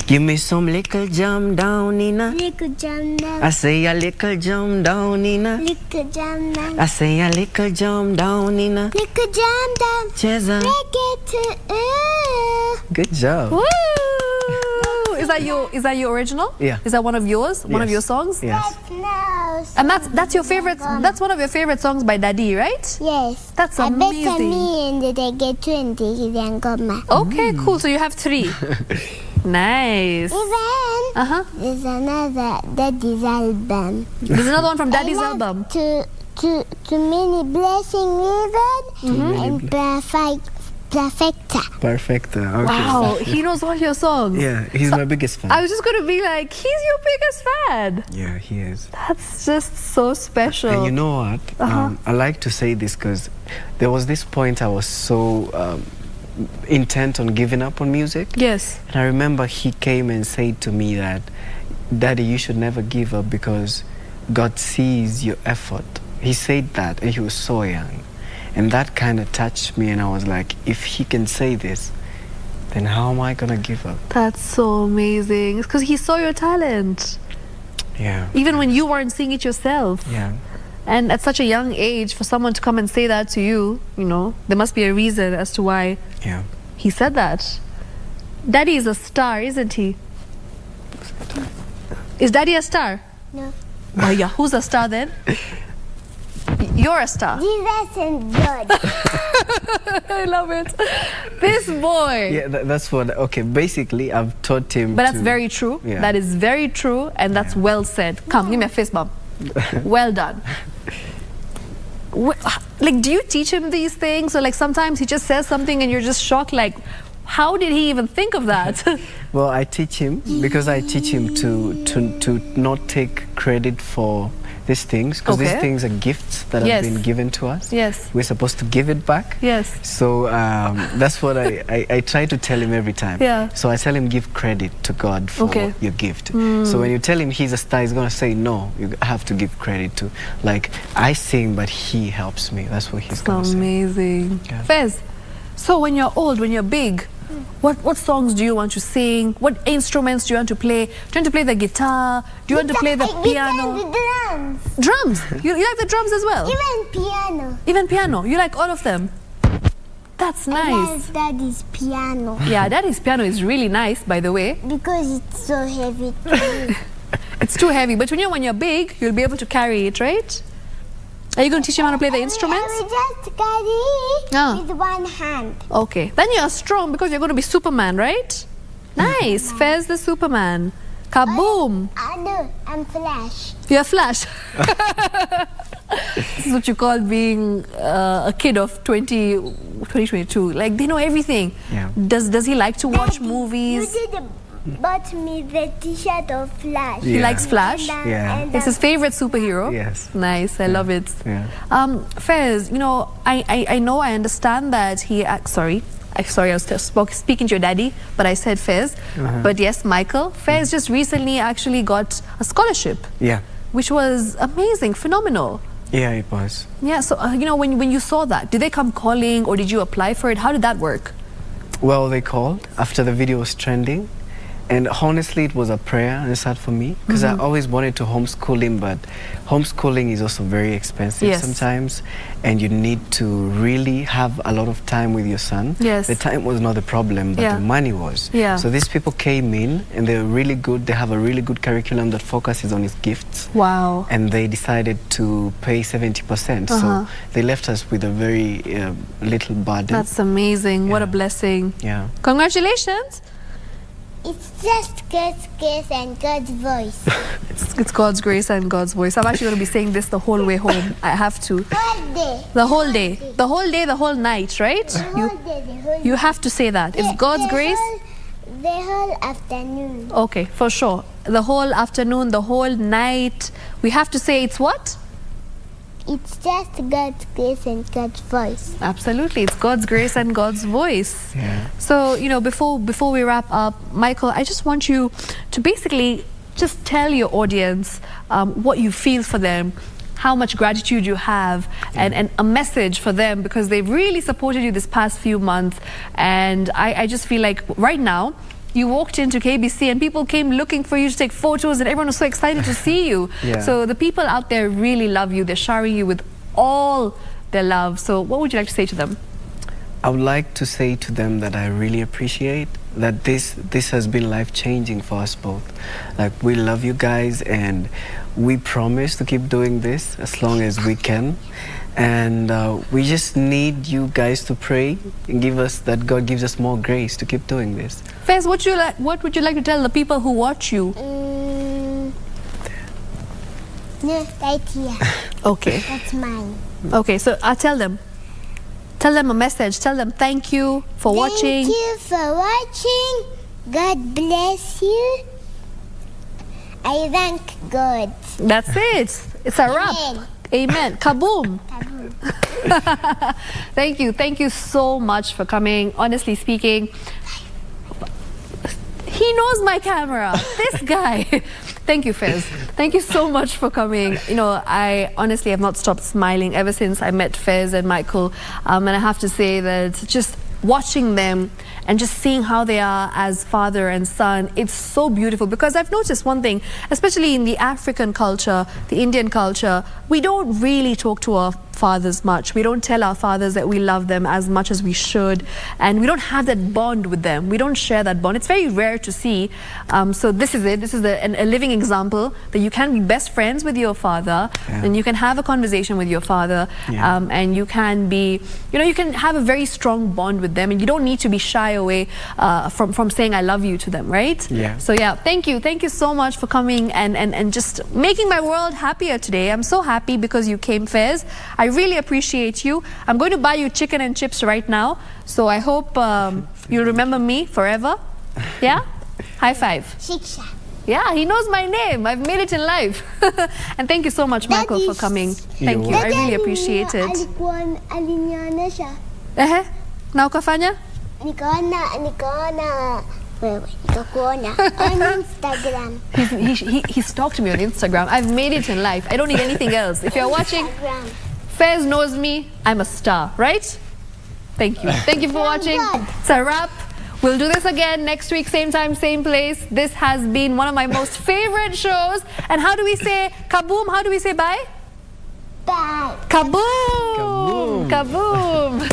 Give me some little jam down in a Little jam down. I say a little jam down in a Little jam down. I say a little jam down in a Little jam down. Cheza Reggae tune. Good job. Woo! Is that your original? Yeah. Is that one of yours? One of Yes. your songs? Yes. And that's your favorite. That's one of your favorite songs by Daddy, right? Yes. That's I bet amazing. me and they get 20 Goma. Okay, cool. So you have 3. Nice. Even there's another Daddy's album. There's another one from Daddy's album. To many blessing even and perfecta. Perfect. Okay. Wow, he knows all your songs. Yeah, he's my biggest fan. I was just going to be like, he's your biggest fan. Yeah, he is. That's just so special. And you know what? I like to say this because there was this point I was so intent on giving up on music. Yes. And I remember he came and said to me that, Daddy, you should never give up because God sees your effort. He said that, and he was so young. And that kind of touched me, and I was like, if he can say this, then how am I going to give up? That's so amazing. It's because he saw your talent. Yeah. Even when you weren't seeing it yourself. Yeah. And at such a young age, for someone to come and say that to you, you know, there must be a reason as to why he said that. Daddy is a star, isn't he? Is Daddy a star? No. Oh yeah, who's a star then? You're a star. Jesus and God. I love it. This boy. Yeah, that's what, okay, basically I've taught him But that's very true. Yeah. That is very true, and that's well said. Come, give me a fist bump. Well done. Like, do you teach him these things? Or like sometimes he just says something and you're just shocked, like, how did he even think of that? Well, I teach him because I teach him to not take credit for these things, because these things are gifts that have been given to us. Yes. We're supposed to give it back. Yes. So that's what I try to tell him every time. Yeah. So I tell him, give credit to God for your gift. So when you tell him he's a star, he's going to say, no, you have to give credit to, like, I sing, but he helps me. That's what he's going to say. Amazing. Yeah. Fez, so when you're old, when you're big, what songs do you want to sing? What instruments do you want to play? Do you want to play the guitar? Do you want to play the piano? The drums. Drums? You like the drums as well? Even piano. Even piano? You like all of them? That's nice. I like Daddy's piano. Yeah, Daddy's piano is really nice, by the way. Because it's so heavy too. It's too heavy, but when you're big, you'll be able to carry it, right? Are you going to teach him how to play the instruments? I will just carry with one hand. Okay. Then you're strong because you're going to be Superman, right? Nice. Fez the Superman. Kaboom. No, I'm Flash. You're Flash. This is what you call being a kid of 2022. Like, they know everything. Yeah. Does he like to watch movies? You bought me the t-shirt of Flash. He likes Flash? And It's his favorite superhero? Yes. Nice, I love it. Yeah. Fez, you know, I understand that he... sorry, I was speaking to your daddy, but I said Fez. But yes, Michael, Fez just recently actually got a scholarship. Yeah. Which was amazing, phenomenal. Yeah, it was. Yeah, so, you know, when you saw that, did they come calling or did you apply for it? How did that work? Well, they called after the video was trending. And honestly, it was a prayer answered for me, because I always wanted to homeschool him, but homeschooling is also very expensive sometimes, and you need to really have a lot of time with your son. Yes. The time was not the problem, but the money was. Yeah. So these people came in, and they're really good. They have a really good curriculum that focuses on his gifts. Wow. And they decided to pay 70%. So they left us with a very little burden. That's amazing. What a blessing. Yeah. Congratulations. It's just God's grace and God's voice. It's God's grace and God's voice. I'm actually going to be saying this the whole way home. I have to. The whole day. The whole day, the whole night, right? You have to say that. It's God's grace. The whole afternoon. Okay, for sure. The whole afternoon, the whole night. We have to say it's what? It's just God's grace and God's voice. Absolutely, it's God's grace and God's voice. Yeah. So, you know, before we wrap up, Michael, I just want you to basically just tell your audience what you feel for them, how much gratitude you have, and a message for them, because they've really supported you this past few months. And I just feel like right now, you walked into KBC and people came looking for you to take photos, and everyone was so excited to see you. Yeah. So the people out there really love you. They're showering you with all their love. So what would you like to say to them? I would like to say to them that I really appreciate that this has been life-changing for us both. Like, we love you guys, and we promise to keep doing this as long as we can. And we just need you guys to pray and give us that God gives us more grace to keep doing this. Fez, what would you like to tell the people who watch you? No, right here. Okay. That's mine. Okay, so I'll tell them. Tell them a message. Tell them thank you for watching. Thank you for watching. God bless you. I thank God. That's it. It's a wrap. Amen. Kaboom. Thank you. Thank you so much for coming. Honestly speaking, he knows my camera. This guy. Thank you, Fez. Thank you so much for coming. You know, I honestly have not stopped smiling ever since I met Fez and Michael. And I have to say that just watching them and just seeing how they are as father and son, it's so beautiful, because I've noticed one thing, especially in the African culture, the Indian culture, we don't really talk to our fathers much. We don't tell our fathers that we love them as much as we should, and we don't have that bond with them. We don't share that bond. It's very rare to see. So this is it. This is a living example that you can be best friends with your father, and you can have a conversation with your father, and you can be, you know, you can have a very strong bond with them, and you don't need to be shy away from saying I love you to them, right? Yeah. So yeah, thank you so much for coming and just making my world happier today. I'm so happy because you came, Fez. I really appreciate you. I'm going to buy you chicken and chips right now, so I hope you'll remember me forever. Yeah? High five. Shiksha. Yeah, he knows my name. I've made it in life. And thank you so much, Michael, for coming. Thank you. I really appreciate it. Aliniona siya. Na ukafanya? Nikaona on Instagram. He stalked me on Instagram. I've made it in life. I don't need anything else. If you're watching, Fez knows me. I'm a star, right? Thank you. Thank you for watching. It's a wrap. We'll do this again next week, same time, same place. This has been one of my most favorite shows. And how do we say kaboom? How do we say bye? Bye. Kaboom! Kaboom!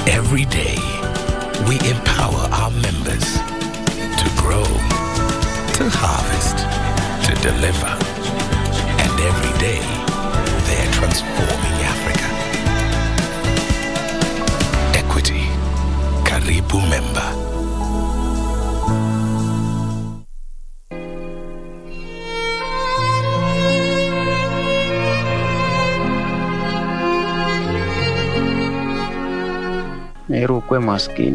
Every day, we empower our members to grow, to harvest, to deliver. And every day, they're transforming Africa. Equity, Karibu Member. Erukwe maskini